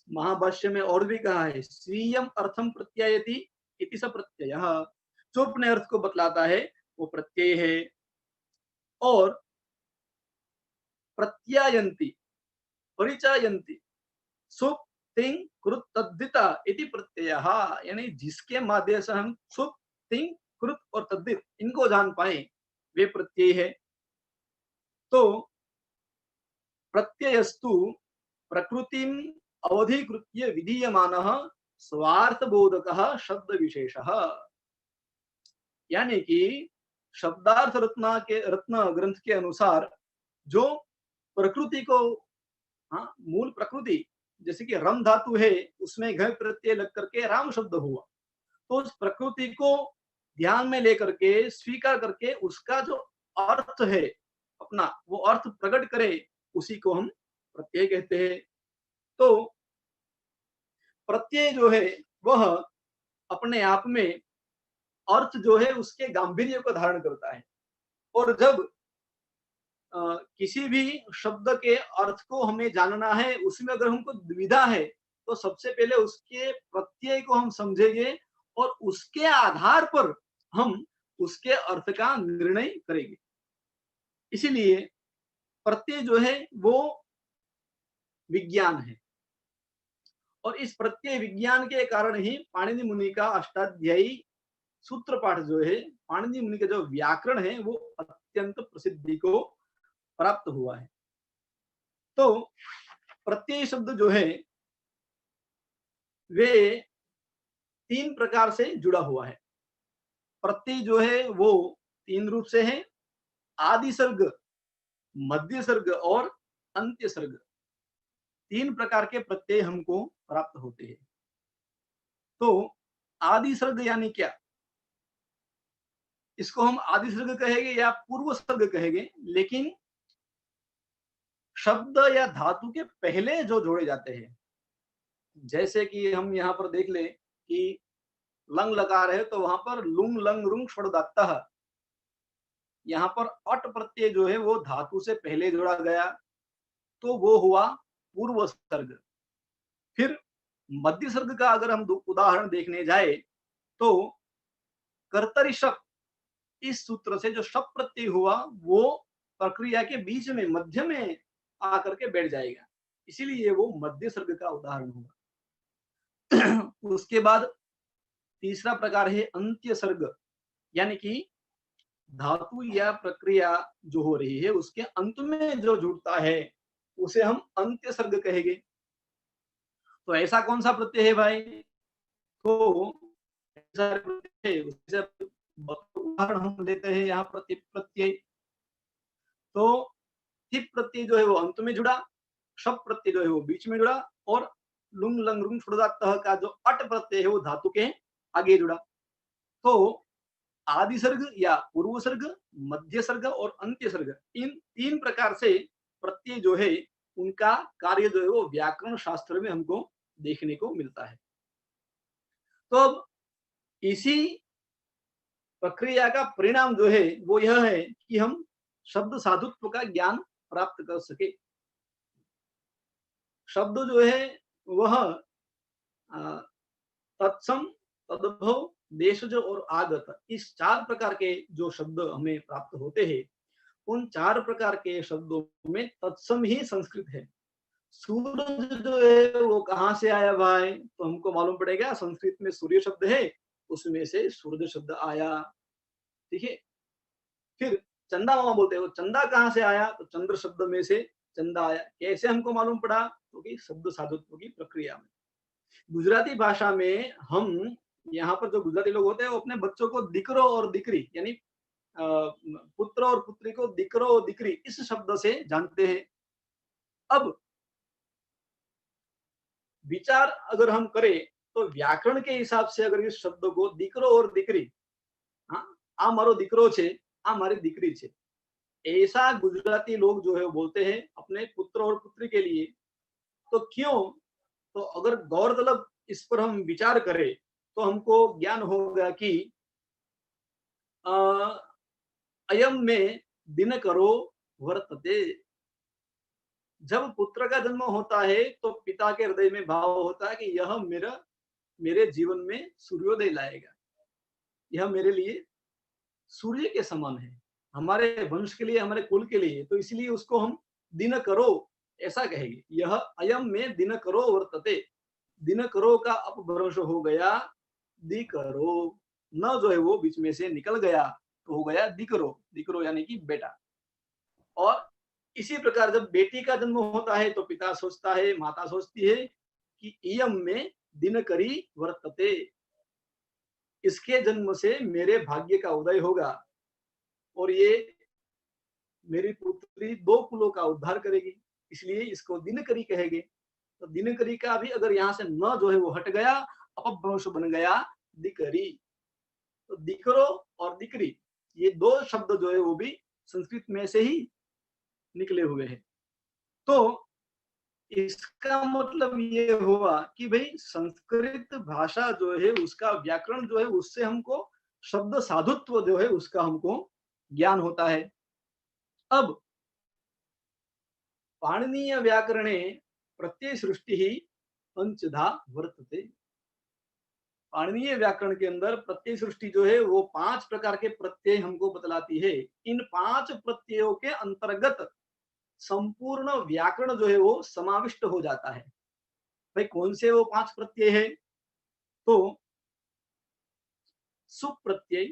महाभाष्य में और भी कहा है स्वीयम अर्थम प्रत्यायति इति स प्रत्ययः, जो अपने अर्थ को बतलाता है वो प्रत्यय है। और प्रत्यायन्ति परिचायन्ति सुप तिंग कृत तद्धिता इति प्रत्ययः, यानी जिसके माध्यम से हम सुप तिंग कृत और तद्धित इनको जान पाए वे प्रत्यय है। तो प्रत्ययस्तु प्रकृतिम अवधिकृत्य विधीयमानः स्वार्थबोधकः शब्द विशेषः, यानी कि शब्दार्थ रत्न ग्रंथ के अनुसार जो प्रकृति को, हाँ, मूल प्रकृति जैसे कि रम धातु है उसमें घ प्रत्यय लग करके राम शब्द हुआ, तो उस प्रकृति को ध्यान में लेकर के स्वीकार करके उसका जो अर्थ है अपना वो अर्थ प्रकट करे उसी को हम प्रत्यय कहते हैं। तो प्रत्यय जो है वह अपने आप में अर्थ जो है उसके गांभीर्य को धारण करता है। और जब किसी भी शब्द के अर्थ को हमें जानना है, उसमें अगर हमको दुविधा है तो सबसे पहले उसके प्रत्यय को हम समझेंगे और उसके आधार पर हम उसके अर्थ का निर्णय करेंगे। इसीलिए प्रत्यय जो है वो विज्ञान है और इस प्रत्यय विज्ञान के कारण ही पाणिनि मुनि का अष्टाध्यायी सूत्र पाठ जो है, पाणिनि मुनि का जो व्याकरण है वो अत्यंत प्रसिद्धि को प्राप्त हुआ है। तो प्रत्यय शब्द जो है वे तीन प्रकार से जुड़ा हुआ है। प्रत्यय जो है वो तीन रूप से है, आदि सर्ग, मध्य सर्ग और अंत्य सर्ग। तीन प्रकार के प्रत्यय हमको प्राप्त होते हैं। तो आदि सर्ग यानी क्या, इसको हम आदि सर्ग कहेंगे या पूर्व सर्ग कहेंगे, लेकिन शब्द या धातु के पहले जो जोड़े जाते हैं, जैसे कि हम यहाँ पर देख ले कि लंग लकार है तो वहां पर लुंग लंग रुंग षडदात्तः, यहाँ पर अट प्रत्यय जो है वो धातु से पहले जोड़ा गया तो वो हुआ पूर्व सर्ग। फिर मध्य सर्ग का अगर हम उदाहरण देखने जाए तो कर्तरी शक इस सूत्र से जो शप प्रत्यय हुआ वो प्रक्रिया के बीच में मध्य में आकर के बैठ जाएगा, इसीलिए वो मध्य सर्ग का उदाहरण होगा। उसके बाद तीसरा प्रकार है अंत्य सर्ग, यानी कि धातु या प्रक्रिया जो हो रही है उसके अंत में जो जुड़ता है उसे हम अंत्य सर्ग कहेंगे। तो ऐसा कौन सा प्रत्यय है भाई? तो ऐसा प्रत्यय उससे उदाहरण हम लेते हैं यहाँ प्रति प्रत्यय। तो थिप प्रत्यय जो है वो अंत में जुड़ा, शप प्रत्यय जो है वो बीच में जुड़ा, और लुंग लंग रुंग फुड़दातः का जो अट प्रत्यय है वो धातु के आगे जुड़ा। तो आदि सर्ग या पूर्व सर्ग, मध्य सर्ग और अंत्य सर्ग, इन तीन प्रकार से प्रत्यय जो है उनका कार्य जो है वो व्याकरण शास्त्र में हमको देखने को मिलता है। तो अब इसी प्रक्रिया का परिणाम जो है वो यह है कि हम शब्द साधुत्व का ज्ञान प्राप्त कर सके। शब्द जो है वह तत्सम, तद्भव, देशज और आगत, इस चार प्रकार के जो शब्द हमें प्राप्त होते हैं उन चार प्रकार के शब्दों में तत्सम ही संस्कृत है। सूरज जो है वो कहाँ से आया भाई? तो हमको मालूम पड़ेगा संस्कृत में सूर्य शब्द है, उसमें से सूरज शब्द आया। ठीक है। फिर चंदा मामा बोलते हैं, वो चंदा कहाँ से आया? तो चंद्र शब्द में से चंदा आया। कैसे हमको मालूम पड़ा? क्योंकि शब्द साधुत्व की प्रक्रिया में। गुजराती भाषा में हम यहाँ पर जो गुजराती लोग होते हैं वो अपने बच्चों को दिकरो और दिकरी यानी पुत्र और पुत्री को दिकरो और दिकरी इस शब्द से जानते हैं। अब विचार अगर हम करें तो व्याकरण के हिसाब से अगर इस शब्द को दिकरो और दिकरी, हाँ, आ मारो दिकरो छे, आ मारी दिकरी छे, ऐसा गुजराती लोग जो है वो बोलते हैं अपने पुत्र और पुत्री के लिए। तो क्यों? तो अगर गौरतलब इस पर हम विचार करें तो हमको ज्ञान होगा कि अयम में दिनकरो वर्तते। जब पुत्र का जन्म होता है तो पिता के हृदय में भाव होता है कि यह मेरे जीवन में सूर्योदय लाएगा, यह मेरे लिए सूर्य के समान है, हमारे वंश के लिए, हमारे कुल के लिए। तो इसलिए उसको हम दिनकरो ऐसा कहेंगे। यह अयम में दिनकरो वर्तते, दिनकरो का अपभ्रंश हो गया दिकरो, न जो है वो बीच में से निकल गया तो हो गया दिकरो, दिकरो यानी कि बेटा। और इसी प्रकार जब बेटी का जन्म होता है तो पिता सोचता है, माता सोचती है कि इयम में दिनकरी वर्तते, इसके जन्म से मेरे भाग्य का उदय होगा और ये मेरी पुत्री दो कुलों का उद्धार करेगी, इसलिए इसको दिनकरी कहेंगे। तो दिनकरी का भी अगर यहाँ से न जो है वो हट गया, अपभ्रंश बन गया दिकरी। तो दिकरो और दिकरी ये दो शब्द जो है वो भी संस्कृत में से ही निकले हुए हैं। तो इसका मतलब ये हुआ कि भाई संस्कृत भाषा जो है उसका व्याकरण जो है उससे हमको शब्द साधुत्व जो है उसका हमको ज्ञान होता है। अब पाणिनीय व्याकरणे प्रत्यय सृष्टि ही पंचधा वर्तते। पाणिनीय व्याकरण के अंदर प्रत्यय सृष्टि जो है वो 5 प्रकार के प्रत्यय हमको बतलाती है। इन 5 प्रत्ययों के अंतर्गत संपूर्ण व्याकरण जो है वो समाविष्ट हो जाता है। भाई कौन से वो 5 प्रत्यय है? तो सुप प्रत्यय,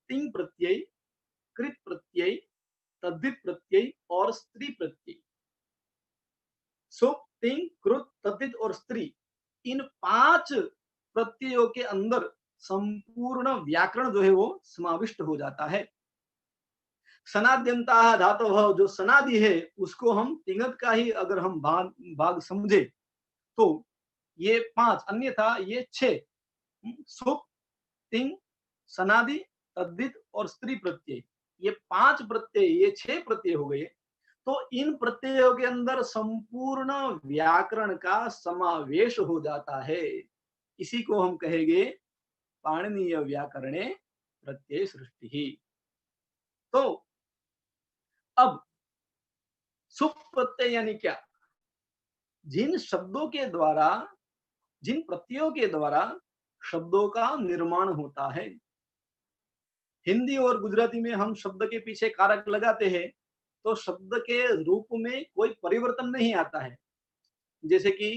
तिंग प्रत्यय, कृत प्रत्यय, तद्धित प्रत्यय और स्त्री प्रत्यय। सुप, तिंग, कृत, तद्धित और स्त्री, इन 5 प्रत्ययों के अंदर संपूर्ण व्याकरण जो है वो समाविष्ट हो जाता है। सनाद्यंता धातु जो सनादि है उसको हम तिंगत का ही अगर हम भाग समझे तो ये 5, अन्यथा ये 6 सुप, तिंग, सनादि, तद्धित और स्त्री प्रत्यय, ये 5 प्रत्यय, ये 6 प्रत्यय हो गए। तो इन प्रत्ययों के अंदर संपूर्ण व्याकरण का समावेश हो जाता है। इसी को हम कहेंगे पाणिनीय व्याकरणे प्रत्यय सृष्टि ही। तो अब सुप प्रत्यय यानी क्या? जिन शब्दों के द्वारा, जिन प्रत्ययों के द्वारा शब्दों का निर्माण होता है, हिंदी और गुजराती में हम शब्द के पीछे कारक लगाते हैं तो शब्द के रूप में कोई परिवर्तन नहीं आता है। जैसे कि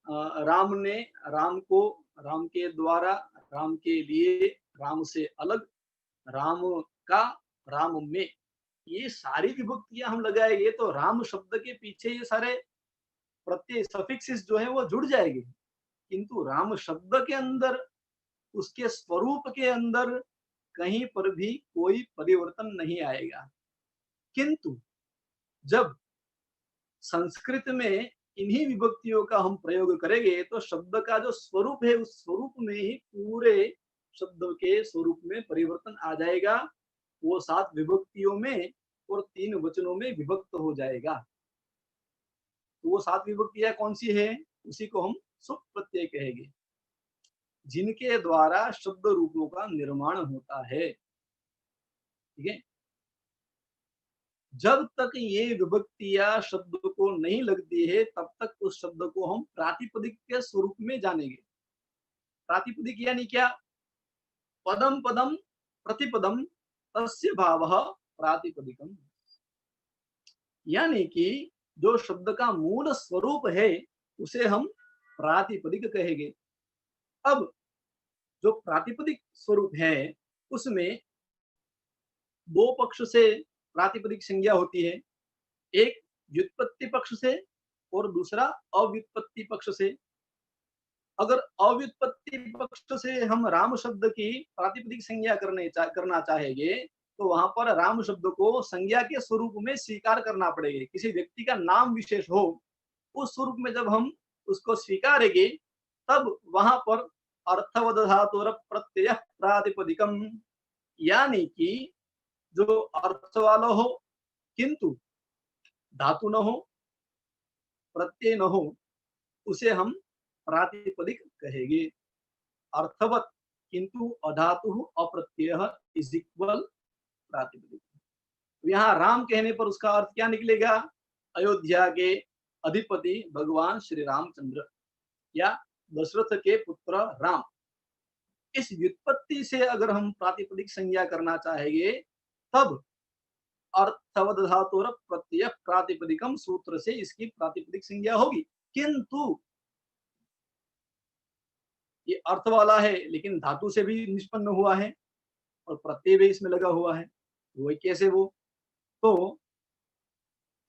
राम ने, राम को, राम के द्वारा, राम के लिए, राम से अलग, राम का, राम में, ये सारी विभक्तियां हम लगाएंगे तो राम शब्द के पीछे ये सारे प्रत्यय सफिक्सेस जो है वो जुड़ जाएंगे, किंतु राम शब्द के अंदर, उसके स्वरूप के अंदर कहीं पर भी कोई परिवर्तन नहीं आएगा। किंतु जब संस्कृत में इन्हीं विभक्तियों का हम प्रयोग करेंगे तो शब्द का जो स्वरूप है उस स्वरूप में ही पूरे शब्द के स्वरूप में परिवर्तन आ जाएगा। वो 7 विभक्तियों में और 3 वचनों में विभक्त हो जाएगा। तो वो 7 विभक्तियां कौन सी है? उसी को हम सुप प्रत्यय कहेंगे, जिनके द्वारा शब्द रूपों का निर्माण होता है। ठीक है, जब तक ये विभक्तियां शब्द को नहीं लगती है तब तक उस शब्द को हम प्रातिपदिक के स्वरूप में जानेंगे। प्रातिपदिक यानी क्या? पदम पदम प्रतिपदम तस्य भावः प्रातिपदिकम, यानी कि जो शब्द का मूल स्वरूप है उसे हम प्रातिपदिक कहेंगे। अब जो प्रातिपदिक स्वरूप है उसमें 2 पक्ष से प्रातिपदिक संज्ञा होती है, एक व्युत्पत्ति पक्ष से और दूसरा अव्युत्पत्ति पक्ष से। अगर अव्युत्पत्ति पक्ष से हम राम शब्द की प्रातिपदिक संज्ञा करना चाहेंगे तो वहां पर राम शब्द को संज्ञा के स्वरूप में स्वीकार करना पड़ेगा। किसी व्यक्ति का नाम विशेष हो उस स्वरूप में जब हम उसको स्वीकारेंगे तब वहां पर अर्थवद धातुर प्रत्यय प्रातिपदिकम, यानी कि जो अर्थ वाला हो किंतु धातु न हो, प्रत्यय न हो, उसे हम प्रातिपदिक कहेंगे। अर्थवत किंतु अधातु अप्रत्यय इज इक्वल प्रातिपदिक। यहाँ राम कहने पर उसका अर्थ क्या निकलेगा? अयोध्या के अधिपति भगवान श्री रामचंद्र या दशरथ के पुत्र राम। इस व्युत्पत्ति से अगर हम प्रातिपदिक संज्ञा करना चाहेंगे तब अर्थवद धातुर प्रत्यय प्रातिपदिकम सूत्र से इसकी प्रातिपदिक संज्ञा होगी। किंतु ये अर्थ वाला है लेकिन धातु से भी निष्पन्न हुआ है और प्रत्यय भी इसमें लगा हुआ है, वो कैसे? वो तो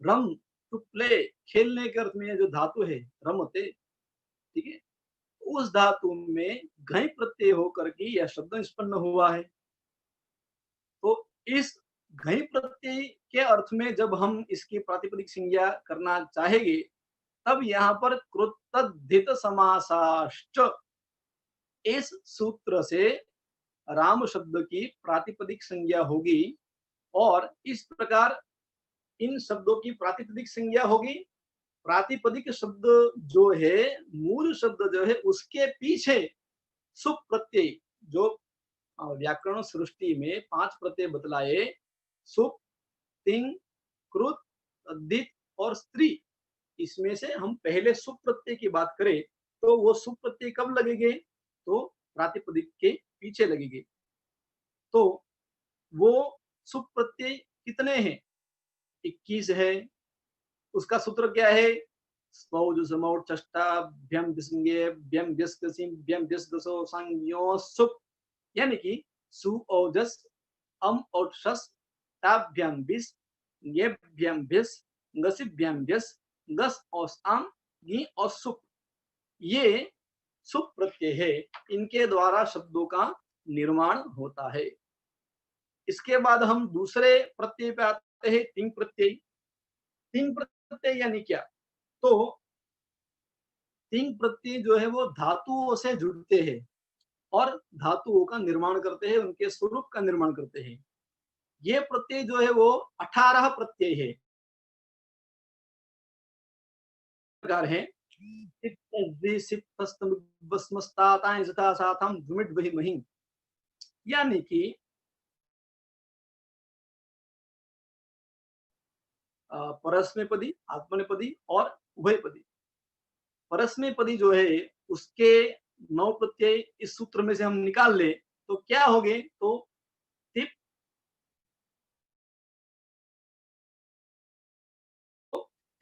रम टू प्ले, खेलने के अर्थ में जो धातु है रमते, ठीक है, उस धातु में घई प्रत्यय होकर के यह शब्द निष्पन्न हुआ है। तो इस घई प्रत्यय के अर्थ में जब हम इसकी प्रातिपदिक संज्ञा करना चाहेंगे तब यहाँ पर कृतद्धित समासाश्च, इस सूत्र से राम शब्द की प्रातिपदिक संज्ञा होगी और इस प्रकार इन शब्दों की प्रातिपदिक संज्ञा होगी। प्रातिपदिक शब्द जो है, मूल शब्द जो है, उसके पीछे सुप प्रत्यय, जो व्याकरण सृष्टि में 5 प्रत्यय बतलाए, सुप, तिंग, कृत, तद्धित और स्त्री, इसमें से हम पहले सुप प्रत्यय की बात करें तो वो सुप प्रत्यय कब लगेंगे? तो प्रातिपदिक के पीछे लगेंगे। तो वो सुप प्रत्यय कितने हैं? 21 है। उसका सूत्र क्या है? स्मौज समौट चष्टा भ्यम विसंज्ञे भ्यम व्यस्कसिम भ्यम व्यस्कसो संज्ञो सुप, यानी कि सु ओजस अम और शस ताभ्यम विस येभ्यम विस गसिभ्यम विस गस और आम गी और सुप, ये सुप प्रत्यय है। इनके द्वारा शब्दों का निर्माण होता है। इसके बाद हम दूसरे प्रत्यय पे आते हैं, तिंग प्रत्यय। तिंग प्रत्यय यानी क्या? तो तिंग प्रत्यय जो है वो धातुओं से जुड़ते हैं और धातुओं का निर्माण करते हैं, उनके स्वरूप का निर्माण करते हैं। ये प्रत्यय जो है वो 18 प्रत्यय है। प्रकार है यानी कि परस्मैपदी, आत्मनेपदी और उभयपदी। परस्मैपदी जो है उसके 9 प्रत्यय इस सूत्र में से हम निकाल ले तो क्या हो गए? तो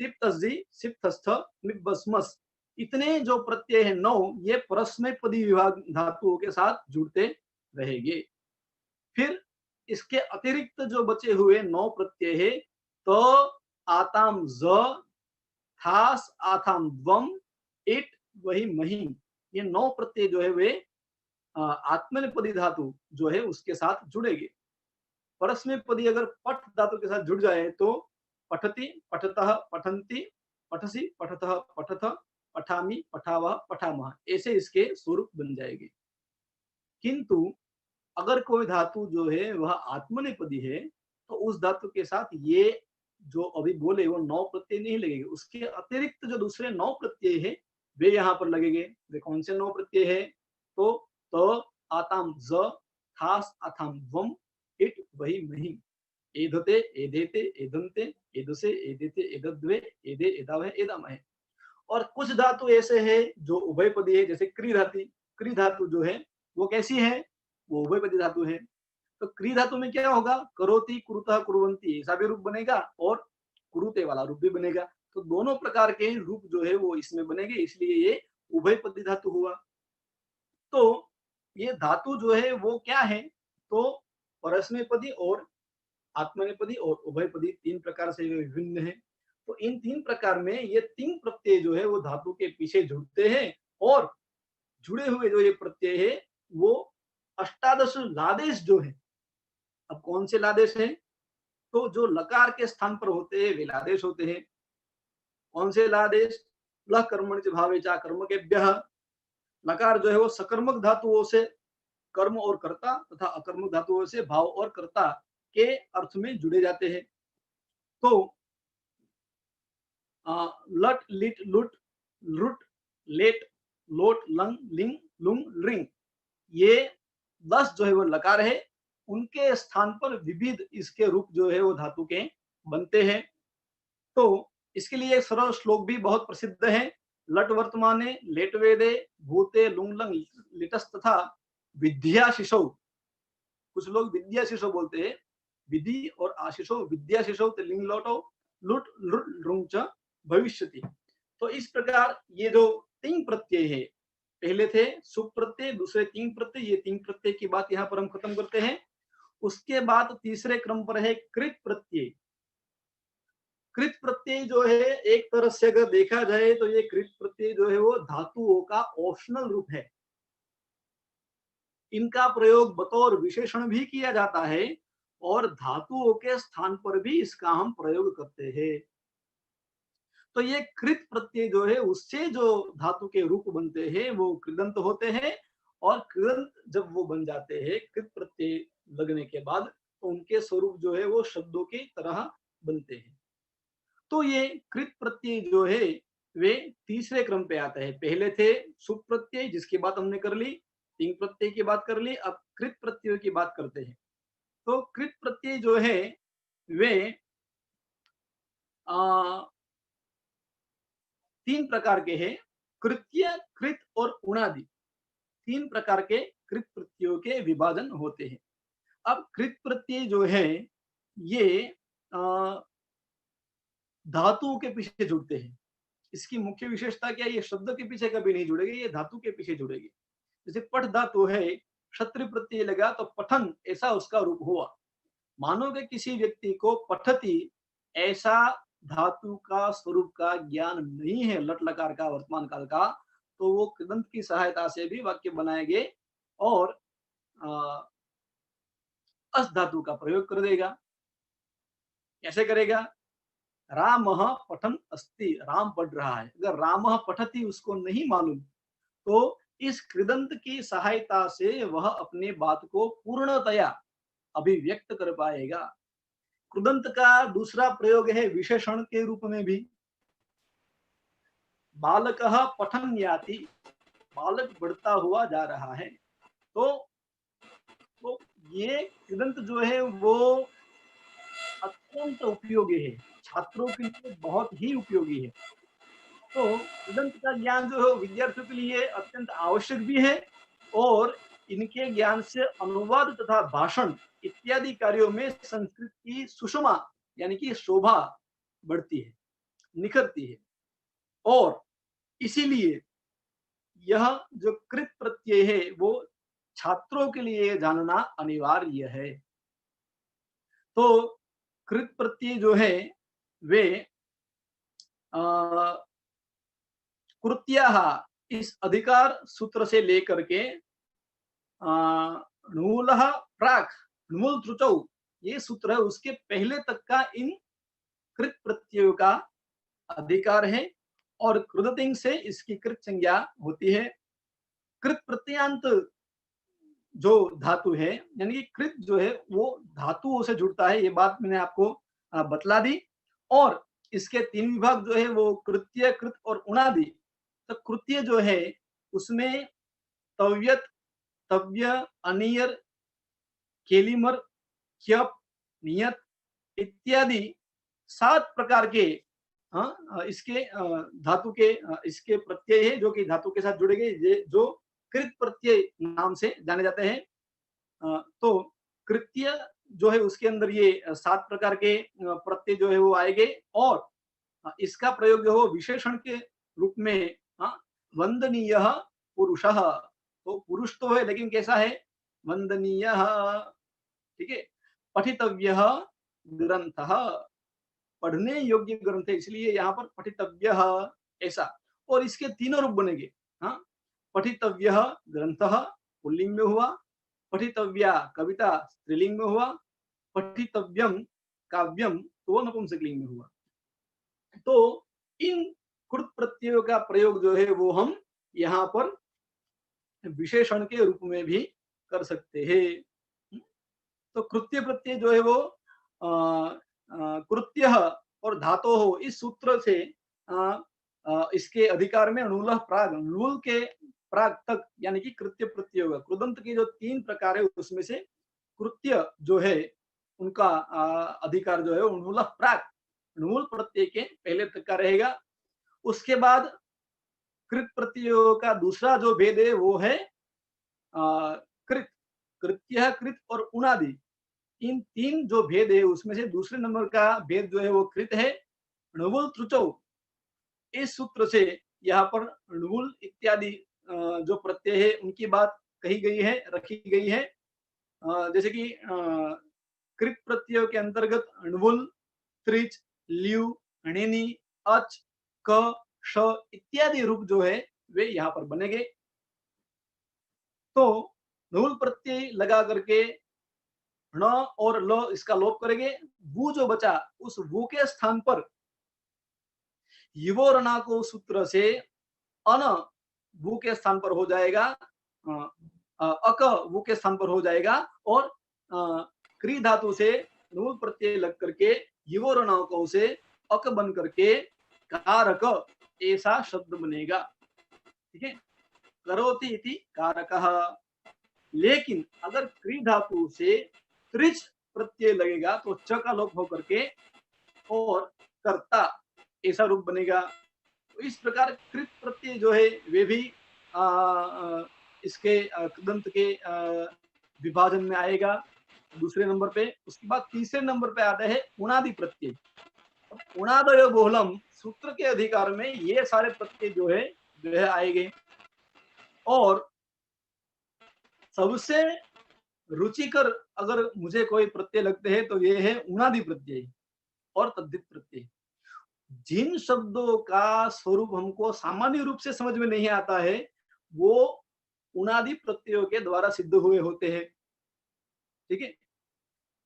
तिप्तजी सिप्तस्थ मिब्बस्मस, इतने जो प्रत्यय है 9, ये परस्मैपदी विभाग धातुओं के साथ जुड़ते रहेंगे। फिर इसके अतिरिक्त जो बचे हुए 9 प्रत्यय है, तो आताम ज, थास, आथाम द्वम, इट, वही मही, ये 9 प्रत्यय जो है वे आत्मनेपदी धातु जो है उसके साथ जुड़ेंगे। परस्मैपदी अगर पठ धातु के साथ जुड़ जाए तो पठति, पठतः, पठन्ति, पठसि, पठतः, पठथ, पठामि, पठावः, पठामः, ऐसे इसके स्वरूप बन जाएंगे। किंतु अगर कोई धातु जो है वह आत्मनेपदी है, तो उस धातु के साथ ये जो अभी बोले वो 9 प्रत्यय नहीं लगेंगे। उसके अतिरिक्त जो दूसरे 9 प्रत्यय है वे यहाँ पर लगेंगे। वे कौन से 9 प्रत्यय है? तो आताम ज, थास, अथाम द्वम, इट, वही मही, एधते, एधेते, एधन्ते, एदसे, एदेते, एदद्वे, एदे, एदावह, एदामह। और कुछ धातु ऐसे है जो उभयपदी है, जैसे क्री धातु। क्री धातु जो है वो कैसी है? वो उभयपदी धातु है। तो क्री धातु में क्या होगा? करोति, कुरुतः, कुर्वन्ति, ऐसा भी रूप बनेगा और कुरुते वाला रूप भी बनेगा। तो दोनों प्रकार के रूप जो है वो इसमें बनेंगे, इसलिए ये उभयपदी धातु हुआ। तो ये धातु जो है वो क्या है? तो परस्मैपदी और आत्मनेपदी और उभयपदी 3 प्रकार से विभिन्न है। तो इन 3 प्रकार में ये 3 प्रत्यय जो है वो धातु के पीछे जुड़ते हैं, और जुड़े हुए जो ये प्रत्यय है वो अष्टादश लादेश जो है। अब कौन से लादेश हैं? तो जो लकार के स्थान पर होते हैं वे लादेश होते हैं। कौन से लादेश? लह कर्मणि भावे चा कर्मकेभ्यः। लकार जो है वो सकर्मक धातुओं से कर्म और कर्ता तथा अकर्मक धातुओं से भाव और कर्ता के अर्थ में जुड़े जाते हैं। तो लट, लिट, लुट, लुट, लेट, लोट, लंग, लिंग, लुंग, लिंग, ये 10 जो है वो लकार है। उनके स्थान पर विविध इसके रूप जो है वो धातु के बनते हैं। तो इसके लिए एक सरल श्लोक भी बहुत प्रसिद्ध है। लट वर्तमाने, लेट वेदे, भूते, लुंग, लंग, लिटस तथा विद्या शिशो। कुछ लोग विद्या शिशो बोलते हैं, विधि और आशिषो, विद्या शिशो, लिंग लोटो, लुट, लुट, लुंग च भविष्यति। तो इस प्रकार ये जो 3 प्रत्यय है, पहले थे सुप प्रत्यय, दूसरे 3 प्रत्यय, ये 3 प्रत्यय की बात यहाँ पर हम खत्म करते हैं। उसके बाद तीसरे क्रम पर है कृत प्रत्यय। कृत प्रत्यय जो है एक तरह से अगर देखा जाए तो ये कृत प्रत्यय जो है वो धातुओं का ऑप्शनल रूप है। इनका प्रयोग बतौर विशेषण भी किया जाता है और धातुओं के स्थान पर भी इसका हम प्रयोग करते हैं। तो ये कृत प्रत्यय जो है उससे जो धातु के रूप बनते हैं वो कृदंत होते हैं, और कृदंत जब वो बन जाते हैं कृत प्रत्यय लगने के बाद, तो उनके स्वरूप जो है वो शब्दों की तरह बनते हैं। तो ये कृत प्रत्यय जो है वे तीसरे क्रम पे आते हैं। पहले थे सुप प्रत्यय जिसकी बात हमने कर ली, 3 प्रत्यय की बात कर ली, अब कृत प्रत्यय की बात करते हैं। तो कृत प्रत्यय जो है वे 3 प्रकार के हैं। कृत्य, कृत और उणादि, 3 प्रकार के कृत प्रत्ययों के विभाजन होते हैं। अब कृत प्रत्यय जो है ये धातुओं के पीछे जुड़ते हैं। इसकी मुख्य विशेषता क्या है? ये शब्द के पीछे कभी नहीं जुड़ेगी, ये धातु के पीछे जुड़ेगी। जैसे पठ धातु है, क्षत्रिय प्रत्यय लगा तो पठन ऐसा उसका रूप हुआ। मानो कि किसी व्यक्ति को पठती ऐसा धातु का स्वरूप का ज्ञान नहीं है, लट लकार का वर्तमान काल का, तो वो कृदंत की सहायता से भी वाक्य बनाएंगे और अस धातु का प्रयोग कर देगा। कैसे करेगा? राम पठन अस्ति, राम पढ़ रहा है। अगर राम पठती उसको नहीं मालूम, तो इस कृदंत की सहायता से वह अपने बात को पूर्णतया अभिव्यक्त कर पाएगा। कृदंत का दूसरा प्रयोग है विशेषण के रूप में भी। बालक पठन याति, बालक बढ़ता हुआ जा रहा है। तो ये कृदंत जो है वो अत्यंत उपयोगी है, छात्रों के लिए बहुत ही उपयोगी है। तो कृदंत का ज्ञान जो है विद्यार्थियों के लिए अत्यंत आवश्यक भी है, और इनके ज्ञान से अनुवाद तथा भाषण इत्यादि कार्यों में संस्कृत की सुषमा यानी कि शोभा बढ़ती है। निखरती है। और इसीलिए यह जो कृत प्रत्यय है वो छात्रों के लिए जानना अनिवार्य है। तो कृत प्रत्यय जो है वे कृत्यः इस अधिकार सूत्र से लेकर के णूलः प्राक् णूल त्रुचौ ये सूत्र है उसके पहले तक का इन कृत प्रत्ययों का अधिकार है और कृदतिंग से इसकी कृत संज्ञा होती है। कृत प्रत्ययांत जो धातु है यानी कि कृत जो है वो धातुओं से जुड़ता है, ये बात मैंने आपको बतला दी। और इसके तीन विभाग जो है वो कृत्य, कृत और उणादि। तो कृत्य जो है उसमें तव्यत, तव्य, अनियर, केलिमर, क्यप, नियत इत्यादि 7 प्रकार के इसके धातु के इसके प्रत्यय है जो कि धातु के साथ जुड़े गए जो कृत प्रत्यय नाम से जाने जाते हैं। तो कृत्य जो है उसके अंदर ये 7 प्रकार के प्रत्यय जो है वो आएंगे और इसका प्रयोग जो है विशेषण के रूप में वंदनीय पुरुषः, तो पुरुष तो है लेकिन कैसा है, वंदनीय, ठीक है। पठितव्यः ग्रंथः, पढ़ने योग्य ग्रंथ है इसलिए यहाँ पर पठितव्यः ऐसा। और इसके तीनों रूप बनेंगे। पठितव्यः ग्रंथः पुल्लिंग में हुआ, पठितव्या कविता स्त्रीलिंग में हुआ, पठितव्यम काव्यम तो वो नपुंसकलिंग में हुआ। तो इन कृत प्रत्ययों का प्रयोग जो है वो हम यहाँ पर विशेषण के रूप में भी कर सकते हैं। तो कृत्य प्रत्यय जो है वो कृत्य और धातो हो इस सूत्र से इसके अधिकार में णूल प्राग, णूल के प्राग तक यानी कि कृत्य प्रत्यय होगा। कृदंत के जो 3 प्रकार है उसमें से कृत्य जो है उनका अधिकार जो है वो णूल प्राग, णूल प्रत्यय के पहले तक का रहेगा। उसके बाद कृत प्रत्ययों का दूसरा जो भेद है वो है कृत, कृत्य, कृत और उणादि। इन 3 जो भेद है उसमें से दूसरे नंबर का भेद जो है वो कृत है। णुवुल त्रुचौ इस सूत्र से यहाँ पर णुवुल इत्यादि जो प्रत्यय है उनकी बात कही गई है, रखी गई है। जैसे कि कृत प्रत्ययों के अंतर्गत णुवुल, त्रिच, ल्यू, णिनि, अच, क, श इत्यादि रूप जो है वे यहाँ पर बनेंगे। तो णुवुल प्रत्यय लगा करके ण और ल इसका लोप करेंगे, वु जो बचा उस वु के स्थान पर युवोरणा को सूत्र से अन वु के स्थान पर हो जाएगा, अक वु के स्थान पर हो जाएगा और क्री धातु से णुवुल प्रत्यय लग करके युवोरणा को से अक बन करके कारक ऐसा शब्द बनेगा। ठीक है, करोति इति कारकः। लेकिन अगर क्री धातु से त्रिच प्रत्यय लगेगा तो च का लोप होकर के और कर्ता ऐसा रूप बनेगा। तो इस प्रकार कृत प्रत्यय जो है वे भी इसके कृदंत के विभाजन में आएगा दूसरे नंबर पे। उसके बाद तीसरे नंबर पे आता है उणादि प्रत्यय। उणादयो बहुलम सूत्र के अधिकार में ये सारे प्रत्यय जो है आएंगे। और सबसे रुचिकर अगर मुझे कोई प्रत्यय लगते हैं तो ये है उणादि प्रत्यय और तद्धित प्रत्यय। जिन शब्दों का स्वरूप हमको सामान्य रूप से समझ में नहीं आता है वो उणादि प्रत्ययों के द्वारा सिद्ध हुए होते हैं। ठीक है,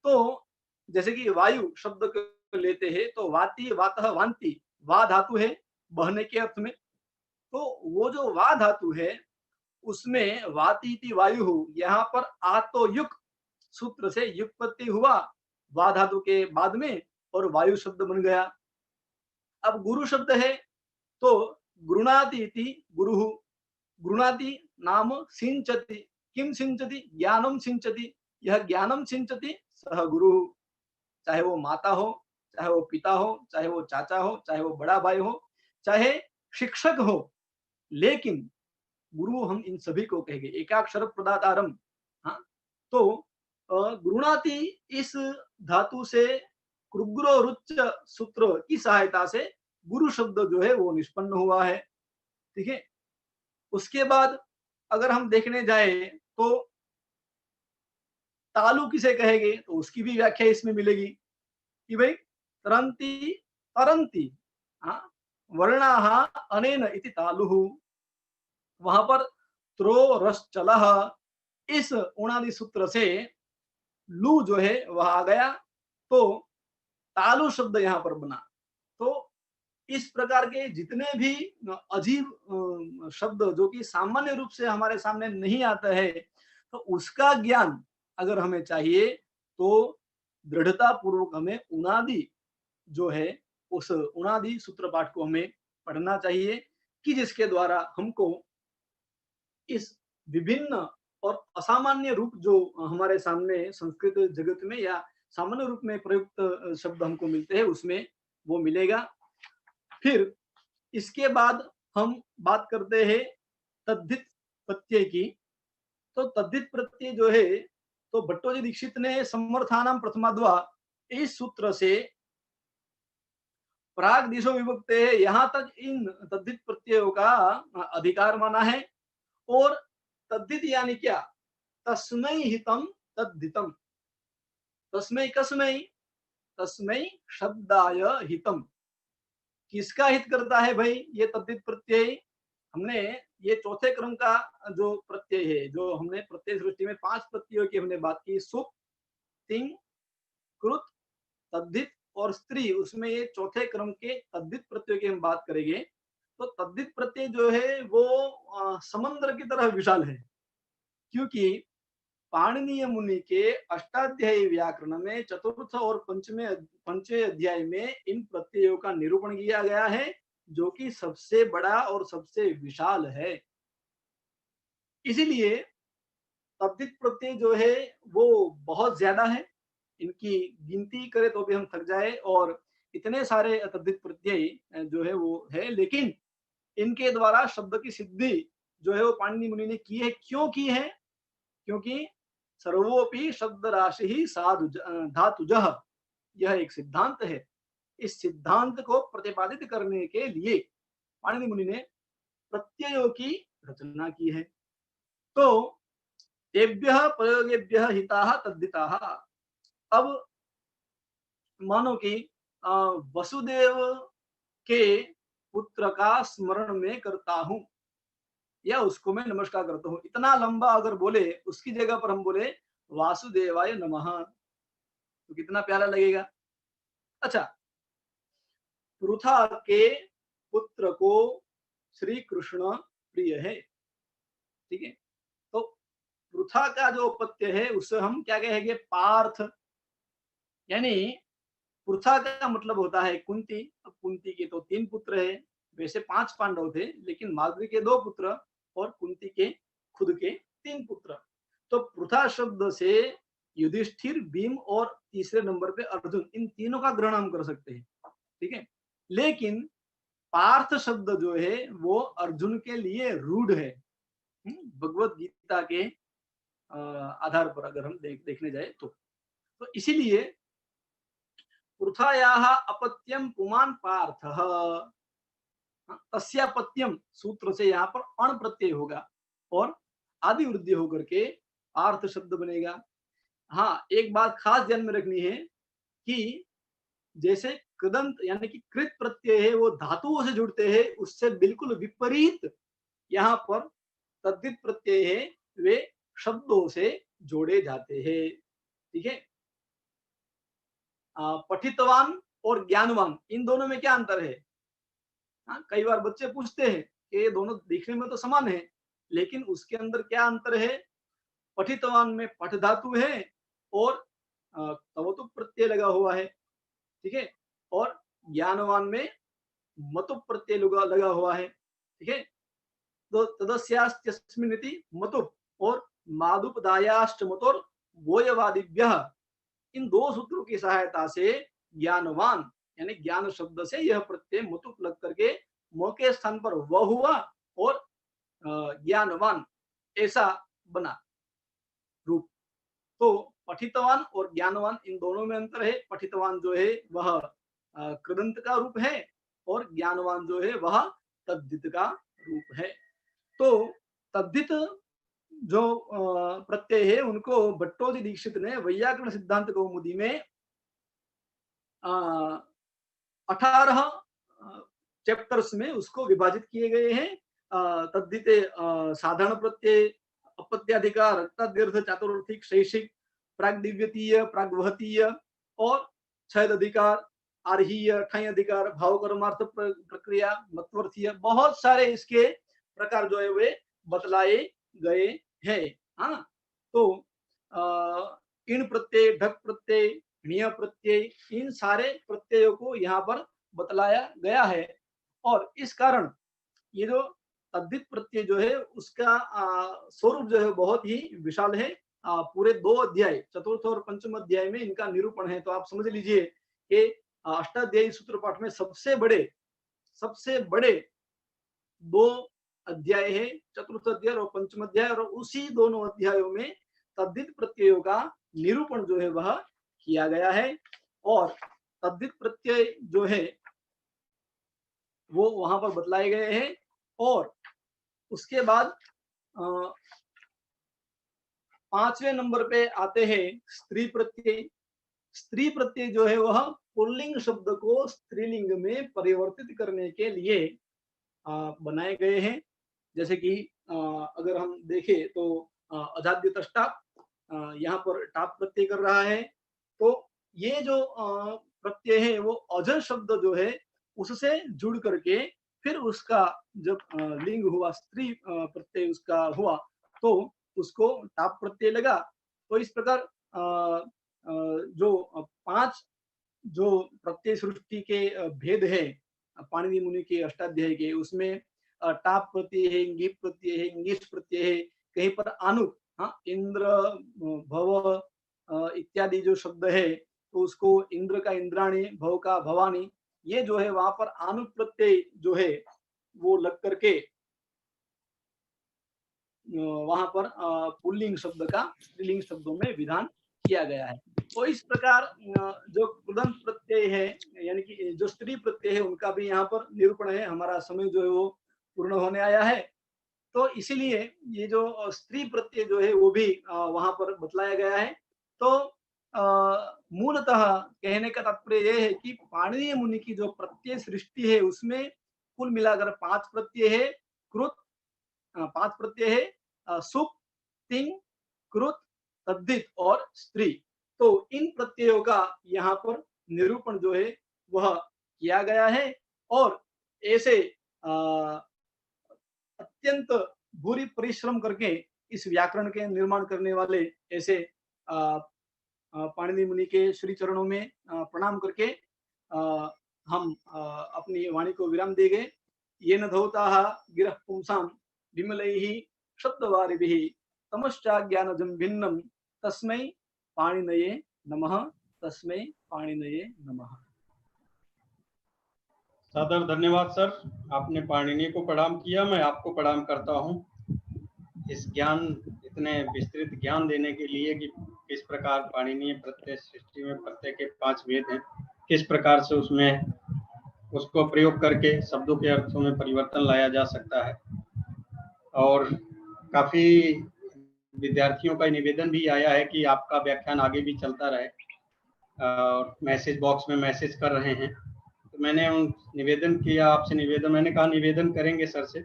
तो जैसे कि वायु शब्द को लेते हैं तो वाति, वातः, वांति, वा धातु है बहने के अर्थ में। तो वो जो वा धातु है उसमें वातीति वायु, यहाँ पर आतो युक सूत्र से युक्पत्ति हुआ वा धातु के बाद में और वायु शब्द बन गया। अब गुरु शब्द है तो गृणाति इति गुरुः, गृणाति नाम सिंचति, किम सिंचति, ज्ञानम सिंचति, यह ज्ञानम सिंचति सह गुरुः। चाहे वो माता हो, चाहे वो पिता हो, चाहे वो चाचा हो, चाहे वो बड़ा भाई हो, चाहे शिक्षक हो, लेकिन गुरु हम इन सभी को कहेंगे। एकाक्षर प्रदातारम। हाँ, तो गृणाति इस धातु से कृग्रो रुच्च सूत्र की सहायता से गुरु शब्द जो है वो निष्पन्न हुआ है। ठीक है, उसके बाद अगर हम देखने जाए तो तालु किसे कहेंगे, तो उसकी भी व्याख्या इसमें मिलेगी कि भाई तरंती तरंती, हाँ, वर्णाः अनेन इति तालुः। वहां पर त्रो रस चलः, इस उणादि सूत्र से लू जो है वह आ गया, तो तालु शब्द यहाँ पर बना। तो इस प्रकार के जितने भी अजीब शब्द जो कि सामान्य रूप से हमारे सामने नहीं आता है, तो उसका ज्ञान अगर हमें चाहिए तो दृढ़ता पूर्वक हमें उनादि जो है उस उनादि सूत्र पाठ को हमें पढ़ना चाहिए, कि जिसके द्वारा हमको इस विभिन्न और असामान्य रूप जो हमारे सामने संस्कृत जगत में या सामान्य रूप में प्रयुक्त शब्द हमको मिलते हैं उसमें वो मिलेगा। फिर इसके बाद हम बात करते हैं तद्धित प्रत्यय की। तो तद्धित प्रत्यय जो है, तो भट्टोजी दीक्षित ने समर्थानाम प्रथमाद्वा इस सूत्र से प्राग दिशो विभक्त है, यहाँ तक इन तद्धित प्रत्ययों का अधिकार माना है। और तद्धित यानी क्या, तस्मै हितम तद्धितम, तस्मै कस्मै, तस्मै शब्दाय हितम। किसका हित करता है भाई ये तद्धित प्रत्यय? हमने ये चौथे क्रम का जो प्रत्यय है, जो हमने प्रत्यय सृष्टि में 5 प्रत्ययों की हमने बात की, सुप, तिंग, कृत, तद्धित और स्त्री, उसमें ये चौथे क्रम के तद्धित प्रत्यय की हम बात करेंगे। तो तद्धित प्रत्यय जो है वो समंदर की तरह विशाल है, क्योंकि पाणिनीय मुनि के अष्टाध्यायी व्याकरण में चतुर्थ और पंचवें अध्याय में इन प्रत्ययों का निरूपण किया गया है, जो कि सबसे बड़ा और सबसे विशाल है। इसीलिए तद्धित प्रत्यय जो है वो बहुत ज्यादा है, इनकी गिनती करें तो भी हम थक जाए, और इतने सारे तद्धित प्रत्यय जो है वो है। लेकिन इनके द्वारा शब्द की सिद्धि जो है वो पाणिनि मुनि ने की है। क्यों की है? क्योंकि सर्वोपि शब्द राशि ही साधु धातुजः, यह एक सिद्धांत है। इस सिद्धांत को प्रतिपादित करने के लिए पाणिनि मुनि ने प्रत्ययों की रचना की है। तो तेभ्यः प्रयोगेभ्यः हिताः तद्धिताः। अब मानो कि वसुदेव के पुत्र का स्मरण में करता हूं, या उसको मैं नमस्कार करता हूं, इतना लंबा अगर बोले, उसकी जगह पर हम बोले वासुदेवाय नमः, तो कितना प्यारा लगेगा। अच्छा, पृथा के पुत्र को श्री कृष्ण प्रिय है। ठीक है, तो पृथा का जो अपत्य है उसे हम क्या कहेंगे, पार्थ। यानी पृथा का मतलब होता है कुंती। अब कुंती के तो 3 पुत्र है, वैसे 5 पांडव थे, लेकिन माद्री के 2 पुत्र और कुंती के खुद के 3 पुत्र। तो पृथा शब्द से युधिष्ठिर, भीम और तीसरे नंबर पे अर्जुन, इन तीनों का ग्रहण हम कर सकते हैं। ठीक है, लेकिन पार्थ शब्द जो है वो अर्जुन के लिए रूढ़ है। भगवत गीता के आधार पर अगर हम देखने जाए तो इसीलिए पृथायाः अपत्यम पुमान पार्थः, तस्यापत्यम सूत्र से यहाँ पर अण प्रत्यय होगा और आदि वृद्धि होकर के पार्थ शब्द बनेगा। हाँ, एक बात खास ध्यान में रखनी है कि जैसे कृदंत यानी कि कृत प्रत्यय है वो धातुओं से जुड़ते हैं, उससे बिल्कुल विपरीत यहाँ पर तद्धित प्रत्यय है वे शब्दों से जोड़े जाते हैं। ठीक है, पठितवान और ज्ञानवान, इन दोनों में क्या अंतर है? हाँ, कई बार बच्चे पूछते हैं कि ये दोनों दिखने में तो समान है, लेकिन उसके अंदर क्या अंतर है? पठितवान में पठ धातु है और तवतु प्रत्यय लगा हुआ है। ठीक है, और ज्ञानवान में मतु प्रत्यय लगा हुआ है। ठीक है, तो तदस्यास्त्यस्मिनिति मतु और मादुपदायाश्च मतुर गोयवादिभ्यः, इन 2 सूत्रों की सहायता से ज्ञानवान यानी ज्ञान शब्द से यह प्रत्यय मतुप लग करके म के स्थान पर व हुआ और ज्ञानवान ऐसा बना रूप। तो पठितवान और ज्ञानवान इन दोनों में अंतर है। पठितवान जो है वह कृदंत का रूप है और ज्ञानवान जो है वह तद्धित का रूप है। तो तद्धित जो प्रत्यय है उनको भट्टोजी दीक्षित ने वैयाकरण सिद्धांत कौमुदी में 18 चैप्टर्स में उसको विभाजित किए गए हैं। तद्धिते साधारण प्रत्यय, अपत्याधिकार, रक्ताद्यर्थ, चातुर्थी, शैषिक, प्राग्दिव्यतीय, प्राग्वहतीय और छद अधिकार, आर्हीय, अठाई अधिकार, भाव कर्मार्थ प्रक्रिया, मत्वर्थीय, बहुत सारे इसके प्रकार जो है वे बतलाए गए हैं। हाँ, तो इन प्रत्यय, ढक प्रत्यय, णीय प्रत्यय, इन सारे प्रत्ययों को यहाँ पर बतलाया गया है। और इस कारण ये जो तद्धित प्रत्यय जो है उसका स्वरूप जो है बहुत ही विशाल है। पूरे 2 अध्याय, चतुर्थ और पंचम अध्याय में इनका निरूपण है। तो आप समझ लीजिए कि अष्टाध्यायी सूत्र पाठ में सबसे बड़े 2 अध्याय है, चतुर्थ अध्याय और पंचम अध्याय, और उसी दोनों अध्यायों में तद्धित प्रत्ययों का निरूपण जो है वह किया गया है। और तद्धित प्रत्यय जो है वो वहां पर बतलाए गए हैं। और उसके बाद 5वें नंबर पे आते हैं स्त्री प्रत्यय। स्त्री प्रत्यय जो है वह पुल्लिंग शब्द को स्त्रीलिंग में परिवर्तित करने के लिए बनाए गए हैं। जैसे कि अगर हम देखें तो अजाद्य तष्टा यहाँ पर टाप प्रत्यय कर रहा है। तो ये जो प्रत्यय है वो अज शब्द जो है उससे जुड़ करके फिर उसका जब लिंग हुआ, स्त्री प्रत्यय उसका हुआ, तो उसको टाप प्रत्यय लगा। तो इस प्रकार जो 5 जो प्रत्यय सृष्टि के भेद है पाणिनि मुनि के अष्टाध्याय के, उसमें टाप प्रत्यय है, इंगिप प्रत्यय है, इंगिष्ट प्रत्यय है, कहीं पर आनुक, हाँ, इंद्र, भव इत्यादि जो शब्द है तो उसको इंद्र का इंद्राणी, भव का भवानी, ये जो है वहां पर आनुक प्रत्यय जो है वो लग करके वहां पर पुल्लिंग शब्द का स्त्रीलिंग शब्दों में विधान किया गया है। तो इस प्रकार जो कृदंत प्रत्यय है यानी कि जो स्त्री प्रत्यय है उनका भी यहाँ पर निरूपण है। हमारा समय जो है वो पूर्ण होने आया है, तो इसीलिए ये जो स्त्री प्रत्यय जो है वो भी वहां पर बतलाया गया है। तो मूलतः कहने का तात्पर्य यह है कि पाणिनीय मुनि की जो प्रत्यय सृष्टि है उसमें कुल मिलाकर 5 प्रत्यय है। कृत 5 प्रत्यय है, सुप, तिंग, कृत, तद्धित और स्त्री। तो इन प्रत्ययों का यहाँ पर निरूपण जो है वह किया गया है। और ऐसे अत्यंत बुरी परिश्रम करके इस व्याकरण के निर्माण करने वाले ऐसे पाणिनि मुनि के श्री चरणों में प्रणाम करके हम अपनी वाणी को विराम देंगे। येन धौताः गिरः पुंसां विमलैः शब्दवारिभिः तमश्चाज्ञानजं भिन्नं तस्मै पाणिनये नमः, तस्मै पाणिनये नमः। सादर धन्यवाद सर, आपने पाणिनि को प्रणाम किया, मैं आपको प्रणाम करता हूँ इस ज्ञान, इतने विस्तृत ज्ञान देने के लिए कि किस प्रकार पाणिनीय प्रत्यय सृष्टि में प्रत्यय के 5 भेद हैं, किस प्रकार से उसमें उसको प्रयोग करके शब्दों के अर्थों में परिवर्तन लाया जा सकता है। और काफी विद्यार्थियों का निवेदन भी आया है कि आपका व्याख्यान आगे भी चलता रहे, और मैसेज बॉक्स में मैसेज कर रहे हैं। तो मैंने निवेदन किया, आपसे निवेदन, मैंने कहा निवेदन करेंगे सर से,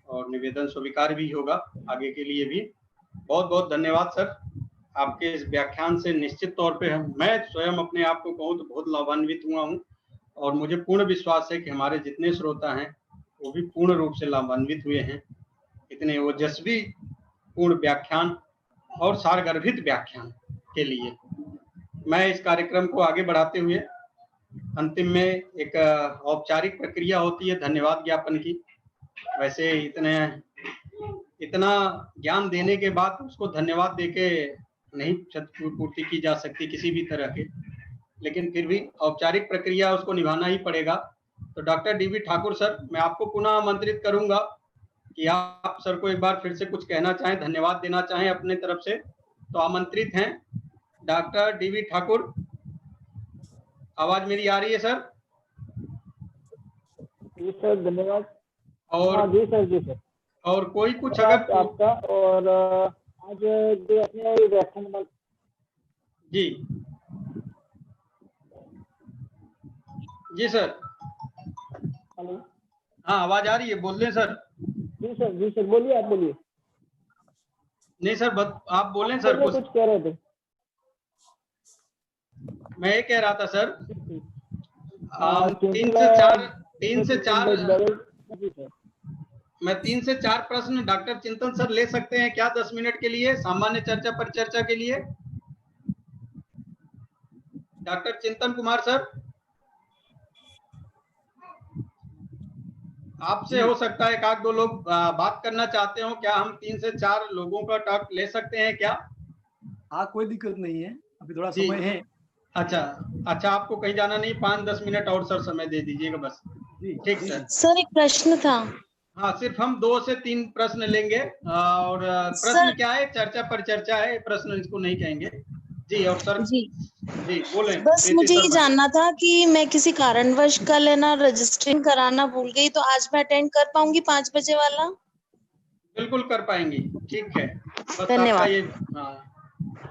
और निवेदन स्वीकार भी होगा आगे के लिए भी। बहुत बहुत धन्यवाद सर, आपके इस व्याख्यान से निश्चित तौर पे मैं स्वयं अपने आप को कहूँ तो बहुत लाभान्वित हुआ हूँ, और मुझे पूर्ण विश्वास है कि हमारे जितने श्रोता हैं वो भी पूर्ण रूप से लाभान्वित हुए हैं इतने ओजस्वी पूर्ण व्याख्यान और सारगर्भित व्याख्यान के लिए। मैं इस कार्यक्रम को आगे बढ़ाते हुए अंतिम में एक औपचारिक प्रक्रिया होती है धन्यवाद ज्ञापन की। वैसे इतना ज्ञान देने के बाद उसको धन्यवाद देके नहीं पूर्ति की जा सकती किसी भी तरह के, लेकिन फिर भी औपचारिक प्रक्रिया उसको निभाना ही पड़ेगा। तो डॉक्टर डी.वी. ठाकुर सर, मैं आपको पुनः आमंत्रित करूंगा कि आप सर को एक बार फिर से कुछ कहना चाहें, धन्यवाद देना चाहें अपने तरफ से, तो आमंत्रित हैं। Doctor DV. ठाकुर, आवाज मेरी आ रही है सर? जी सर, धन्यवाद। और हाँ जी सर, जी सर। और कोई कुछ धन्यवाद अगर आपका। और आज जो अपने व्याख्यान जी जी सर, हेलो। हाँ आवाज आ रही है, बोल दें सर। जी सर, जी सर, बोलिए, आप बोलिए। नहीं सर, आप बोलें सर कुछ। कुछ कह रहे थे। मैं ये कह रहा था सर, तीन से चार जी सर। मैं 3 से 4 प्रश्न डॉक्टर चिंतन सर ले सकते हैं क्या 10 मिनट के लिए, सामान्य चर्चा पर चर्चा के लिए? डॉक्टर चिंतन कुमार सर, आपसे हो सकता है एक आध दो लोग बात करना चाहते हो, क्या हम 3 से 4 लोगों का टॉक ले सकते हैं क्या? हाँ, कोई दिक्कत नहीं है, अभी थोड़ा जी समय है। अच्छा अच्छा, आपको कहीं जाना नहीं, 5-10 मिनट और सर समय दे दीजिएगा बस। ठीक सर। सर एक प्रश्न था। हाँ, सिर्फ हम 2 से 3 प्रश्न लेंगे, और प्रश्न क्या है, चर्चा पर चर्चा है, प्रश्न इसको नहीं कहेंगे। जी, और सर जी जी बोलें। बस मुझे ये जानना था कि मैं किसी कारणवश कल है ना रजिस्ट्रिंग कराना भूल गई, तो आज मैं अटेंड कर पाऊंगी 5 बजे वाला? बिल्कुल कर पाएंगी, ठीक है। बस धन्यवाद। आपका ये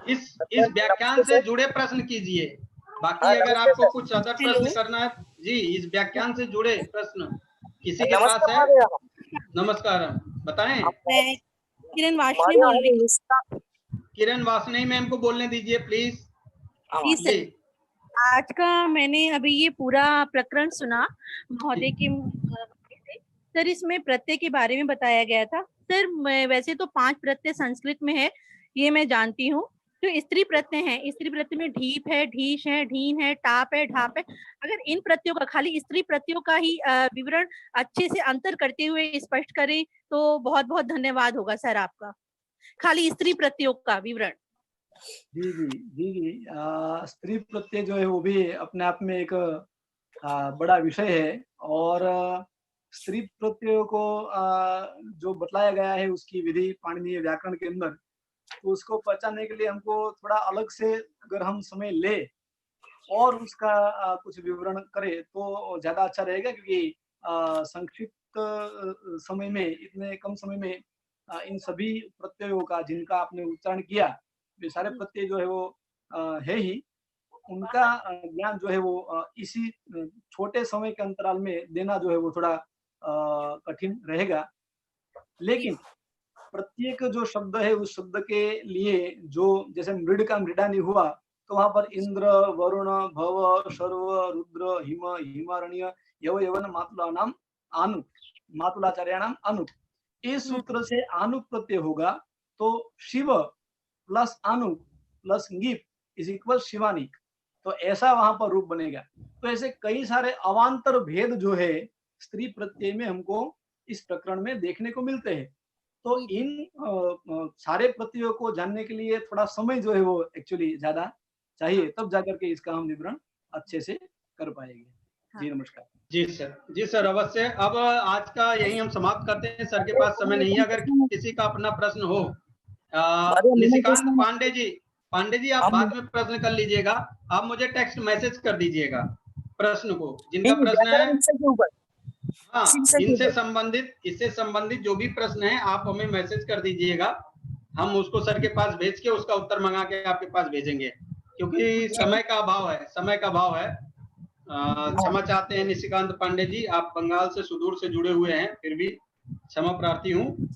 इस व्याख्यान से जुड़े प्रश्न कीजिए, बाकी अगर आपको कुछ अदर प्रश्न करना है जी, इस व्याख्यान से जुड़े प्रश्न किसी के पास है? नमस्कार, बताएं। मैं किरण वाशनी बोल रही हूँ। किरण वासनी मैम को बोलने दीजिए प्लीज। जी सर, आज का मैंने अभी ये पूरा प्रकरण सुना महोदय के सर, इसमें प्रत्यय के बारे में बताया गया था। सर वैसे तो 5 प्रत्यय संस्कृत में है, ये मैं जानती हूँ। जो स्त्री प्रत्यय हैं, स्त्री प्रत्यय में ढीप है, ढीश है, ढीन है, टाप है, ढाप है। अगर इन प्रत्ययों का, खाली स्त्री प्रत्ययों का ही विवरण अच्छे से अंतर करते हुए स्पष्ट करें तो बहुत बहुत धन्यवाद होगा सर आपका। खाली स्त्री प्रत्ययों का विवरण। जी जी जी जी, स्त्री प्रत्यय जो है वो भी अपने आप में एक बड़ा विषय है, और स्त्री प्रत्ययों को जो बतलाया गया है उसकी विधि पाणिनीय व्याकरण के अंदर, तो उसको पहचानने के लिए हमको थोड़ा अलग से अगर हम समय ले और उसका कुछ विवरण करें तो ज्यादा अच्छा रहेगा, क्योंकि संक्षिप्त समय में, इतने कम समय में इन सभी प्रत्ययों का जिनका आपने उच्चारण किया, ये सारे प्रत्यय जो है वो है ही, उनका ज्ञान जो है वो इसी छोटे समय के अंतराल में देना जो है वो थोड़ा कठिन रहेगा। लेकिन प्रत्येक जो शब्द है उस शब्द के लिए, जो जैसे मृड का मृडानी हुआ, तो वहां पर इंद्र, वरुण, भव, शर्व, रुद्र, हिम, हिमारण्य, यव, यवन, मातुला नाम आनु, मातुलाचार्य नाम अनु, इस सूत्र से आनु प्रत्यय होगा, तो शिव प्लस आनु प्लस गिप इज इक्वल शिवानी, तो ऐसा वहां पर रूप बनेगा। तो ऐसे कई सारे अवान्तर भेद जो है स्त्री प्रत्यय में हमको इस प्रकरण में देखने को मिलते हैं। तो इन सारे प्रत्ययों को जानने के लिए थोड़ा समय जो है वो एक्चुअली ज्यादा चाहिए, तब जाकर के इसका हम विवरण अच्छे से कर पाएंगे। जी नमस्कार। जी सर अवश्य। अब आज का यही हम समाप्त करते हैं, सर के पास समय नहीं है। अगर किसी का अपना प्रश्न हो, निशिकांत पांडे जी आप बाद में प्रश्न कर लीजिएगा, आप मुझे टेक्स्ट मैसेज कर दीजिएगा प्रश्न को, जिनका प्रश्न है। हाँ, इससे संबंधित जो भी प्रश्न है आप हमें मैसेज कर दीजिएगा, हम उसको सर के पास भेज के उसका उत्तर मंगा के आपके पास भेजेंगे, क्योंकि समय का अभाव है। क्षमा चाहते हैं निशिकांत पांडे जी, आप बंगाल से सुदूर से जुड़े हुए हैं, फिर भी क्षमा प्रार्थी हूँ।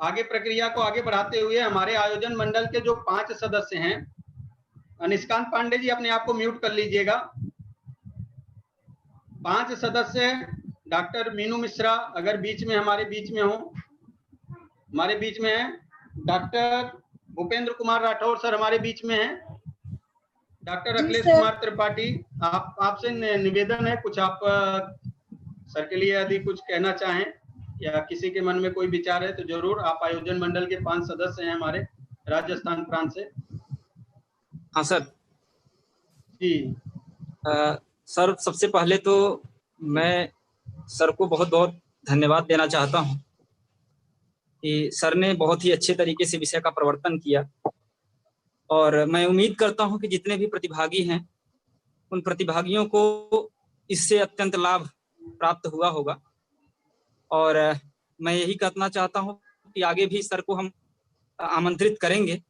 आगे प्रक्रिया को आगे बढ़ाते हुए हमारे आयोजन मंडल के जो 5 सदस्य हैं, निशिकांत पांडे जी अपने आप को म्यूट कर लीजिएगा। 5 सदस्य डॉक्टर मीनू मिश्रा अगर हमारे बीच में है, डॉक्टर भूपेंद्र कुमार राठौर सर हमारे बीच में है, डॉक्टर अखिलेश कुमार त्रिपाठी, आपसे निवेदन है, कुछ आप सर के लिए यदि कुछ कहना चाहें या किसी के मन में कोई विचार है तो जरूर। आप आयोजन मंडल के 5 सदस्य हैं हमारे राजस्थान प्रांत से। हाँ सर जी। सर सबसे पहले तो मैं सर को बहुत बहुत धन्यवाद देना चाहता हूँ कि सर ने बहुत ही अच्छे तरीके से विषय का प्रवर्तन किया, और मैं उम्मीद करता हूँ कि जितने भी प्रतिभागी हैं उन प्रतिभागियों को इससे अत्यंत लाभ प्राप्त हुआ होगा। और मैं यही कहना चाहता हूँ कि आगे भी सर को हम आमंत्रित करेंगे।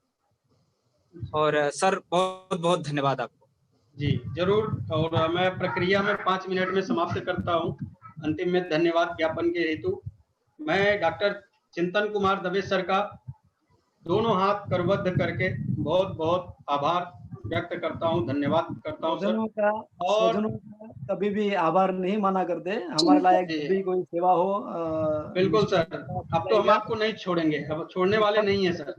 और सर बहुत बहुत धन्यवाद आपको। जी जरूर, और मैं प्रक्रिया में 5 मिनट में समाप्त करता हूं। अंतिम में धन्यवाद ज्ञापन के हेतु मैं डॉक्टर चिंतन कुमार दवे सर का दोनों हाथ करबद्ध करके बहुत बहुत आभार व्यक्त करता हूं, धन्यवाद करता हूं सर। और कभी भी आभार नहीं माना करते, हमारे लायक भी कोई सेवा हो। बिल्कुल सर, अब तो हम आपको नहीं छोड़ेंगे, अब छोड़ने वाले नहीं है सर।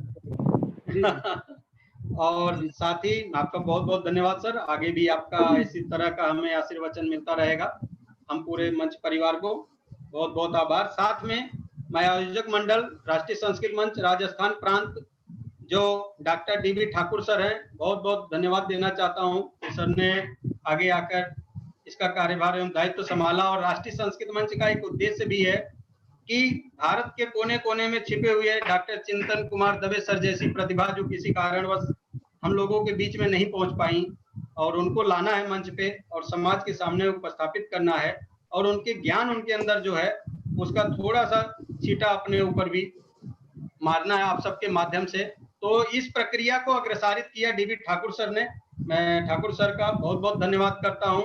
और साथ ही आपका बहुत बहुत धन्यवाद सर। आगे भी आपका इसी तरह का हमें आशीर्वचन मिलता रहेगा। हम पूरे मंच परिवार को बहुत बहुत आभार। साथ में मैं आयोजक मंडल राष्ट्रीय संस्कृत मंच राजस्थान प्रांत जो डॉक्टर DB ठाकुर सर हैं, बहुत बहुत धन्यवाद देना चाहता हूं कि सर ने आगे आकर इसका कार्यभार एवं दायित्व संभाला। और राष्ट्रीय संस्कृत मंच का एक उद्देश्य भी है कि भारत के कोने कोने में छिपे हुए डॉक्टर चिंतन कुमार दवे सर जैसी प्रतिभा जो किसी कारणवश हम लोगों के बीच में नहीं पहुंच पाई, और उनको लाना है मंच पे और समाज के सामने उपस्थापित करना है, और उनके ज्ञान उनके अंदर जो है उसका थोड़ा सा छींटा अपने ऊपर भी मारना है आप सबके माध्यम से। तो इस प्रक्रिया को अग्रसारित किया DB ठाकुर सर ने। मैं ठाकुर सर का बहुत बहुत धन्यवाद करता हूँ।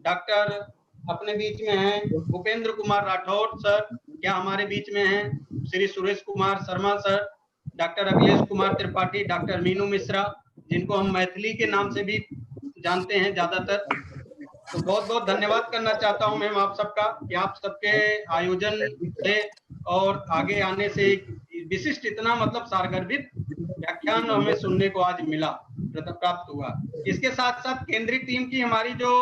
डॉक्टर अपने बीच में हैं भूपेंद्र कुमार राठौर सर, क्या हमारे बीच में हैं Shri Suresh Kumar Sharma sir, doctor Akhilesh Kumar Tripathi, doctor Meenu Mishra, जिनको हम मैथिली के नाम से भी जानते हैं ज्यादातर। तो बहुत बहुत धन्यवाद करना चाहता हूं मैम आप सबका कि आप सबके आयोजन से और आगे आने से विशिष्ट इतना मतलब सारगर्भित व्याख्यान हमें सुनने को आज मिला, प्राप्त हुआ। इसके साथ साथ केंद्रीय टीम की हमारी जो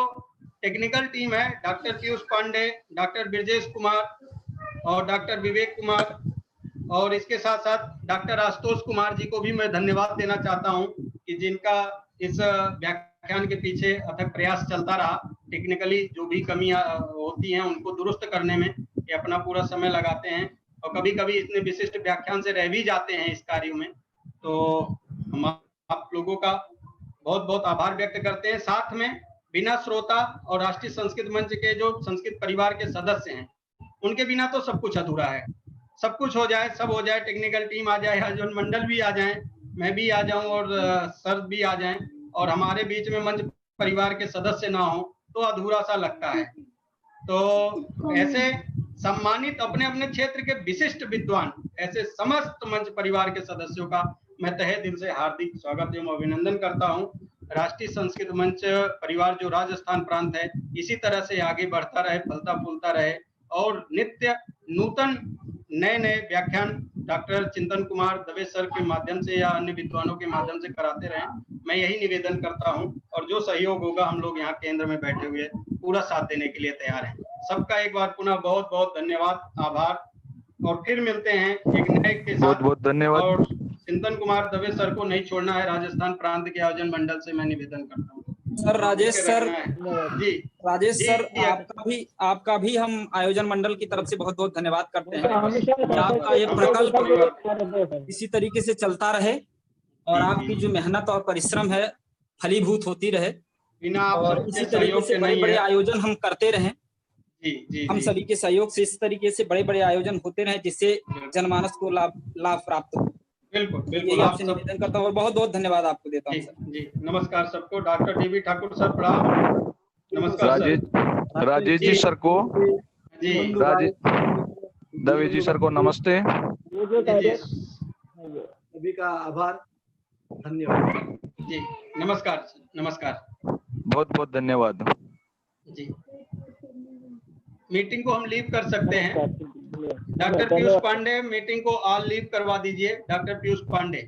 टेक्निकल टीम है, डॉक्टर पीयूष पांडे, डॉक्टर ब्रजेश कुमार और डॉक्टर विवेक कुमार, और इसके साथ साथ डॉक्टर आशुतोष कुमार जी को भी मैं धन्यवाद देना चाहता हूं कि जिनका इस व्याख्यान के पीछे अथक प्रयास चलता रहा। टेक्निकली जो भी कमियां होती हैं उनको दुरुस्त करने में ये अपना पूरा समय लगाते हैं, और कभी कभी इतने विशिष्ट व्याख्यान से रह भी जाते हैं इस कार्य में। तो हम आप लोगों का बहुत बहुत आभार व्यक्त करते हैं। साथ में बिना श्रोता और राष्ट्रीय संस्कृत मंच के जो संस्कृत परिवार के सदस्य हैं, उनके बिना तो सब कुछ अधूरा है। सब कुछ हो जाए, सब हो जाए, टेक्निकल टीम आ जाए, आयोजन मंडल भी आ जाए, मैं भी आ जाऊं और सर भी आ जाएं, और हमारे बीच में मंच परिवार के सदस्य ना हो तो अधूरा सा लगता है। तो ऐसे सम्मानित अपने अपने क्षेत्र के विशिष्ट विद्वान ऐसे समस्त मंच परिवार के सदस्यों का मैं तहे दिल से हार्दिक स्वागत एवं अभिनंदन करता हूं। राष्ट्रीय संस्कृत मंच परिवार जो राजस्थान प्रांत है इसी तरह से आगे बढ़ता रहे, फलता फूलता रहे, और नित्य नूतन नए नए व्याख्यान डॉक्टर चिंतन कुमार दवे सर के माध्यम से या अन्य विद्वानों के माध्यम से कराते रहें, मैं यही निवेदन करता हूं। और जो सहयोग होगा हम लोग यहाँ केंद्र में बैठे हुए पूरा साथ देने के लिए तैयार हैं। सबका एक बार पुनः बहुत बहुत धन्यवाद, आभार, और फिर मिलते हैं एक नए के साथ। बहुत बहुत धन्यवाद। और चिंतन कुमार दवे सर को नहीं छोड़ना है, राजस्थान प्रांत के आयोजन मंडल से मैं निवेदन करता हूँ। सर राजेश सर जी राजेश सर आपका भी हम आयोजन मंडल की तरफ से बहुत बहुत धन्यवाद करते हैं। आपका ये प्रकल्प इसी तरीके से चलता रहे और आपकी जो मेहनत और परिश्रम है फलीभूत होती रहे, और इसी तरीके से बड़े बड़े आयोजन हम करते रहें। हम सभी के सहयोग से इस तरीके से बड़े बड़े आयोजन होते रहे जिससे जनमानस को लाभ प्राप्त हो। बिल्कुल बिल्कुल, आपसे निवेदन करता हूँ और बहुत बहुत धन्यवाद आपको देता हूँ सर। जी नमस्कार सबको। डॉक्टर DB ठाकुर सर प्रणाम। नमस्कार राजेश जी सर को, जी राजेश दवे जी सर को नमस्ते। सभी का आभार, धन्यवाद जी। नमस्कार नमस्कार, बहुत बहुत धन्यवाद जी। मीटिंग को हम लीव कर सकते हैं। डॉक्टर पीयूष पांडे मीटिंग को ऑल लीव करवा दीजिए। डॉक्टर पीयूष पांडे।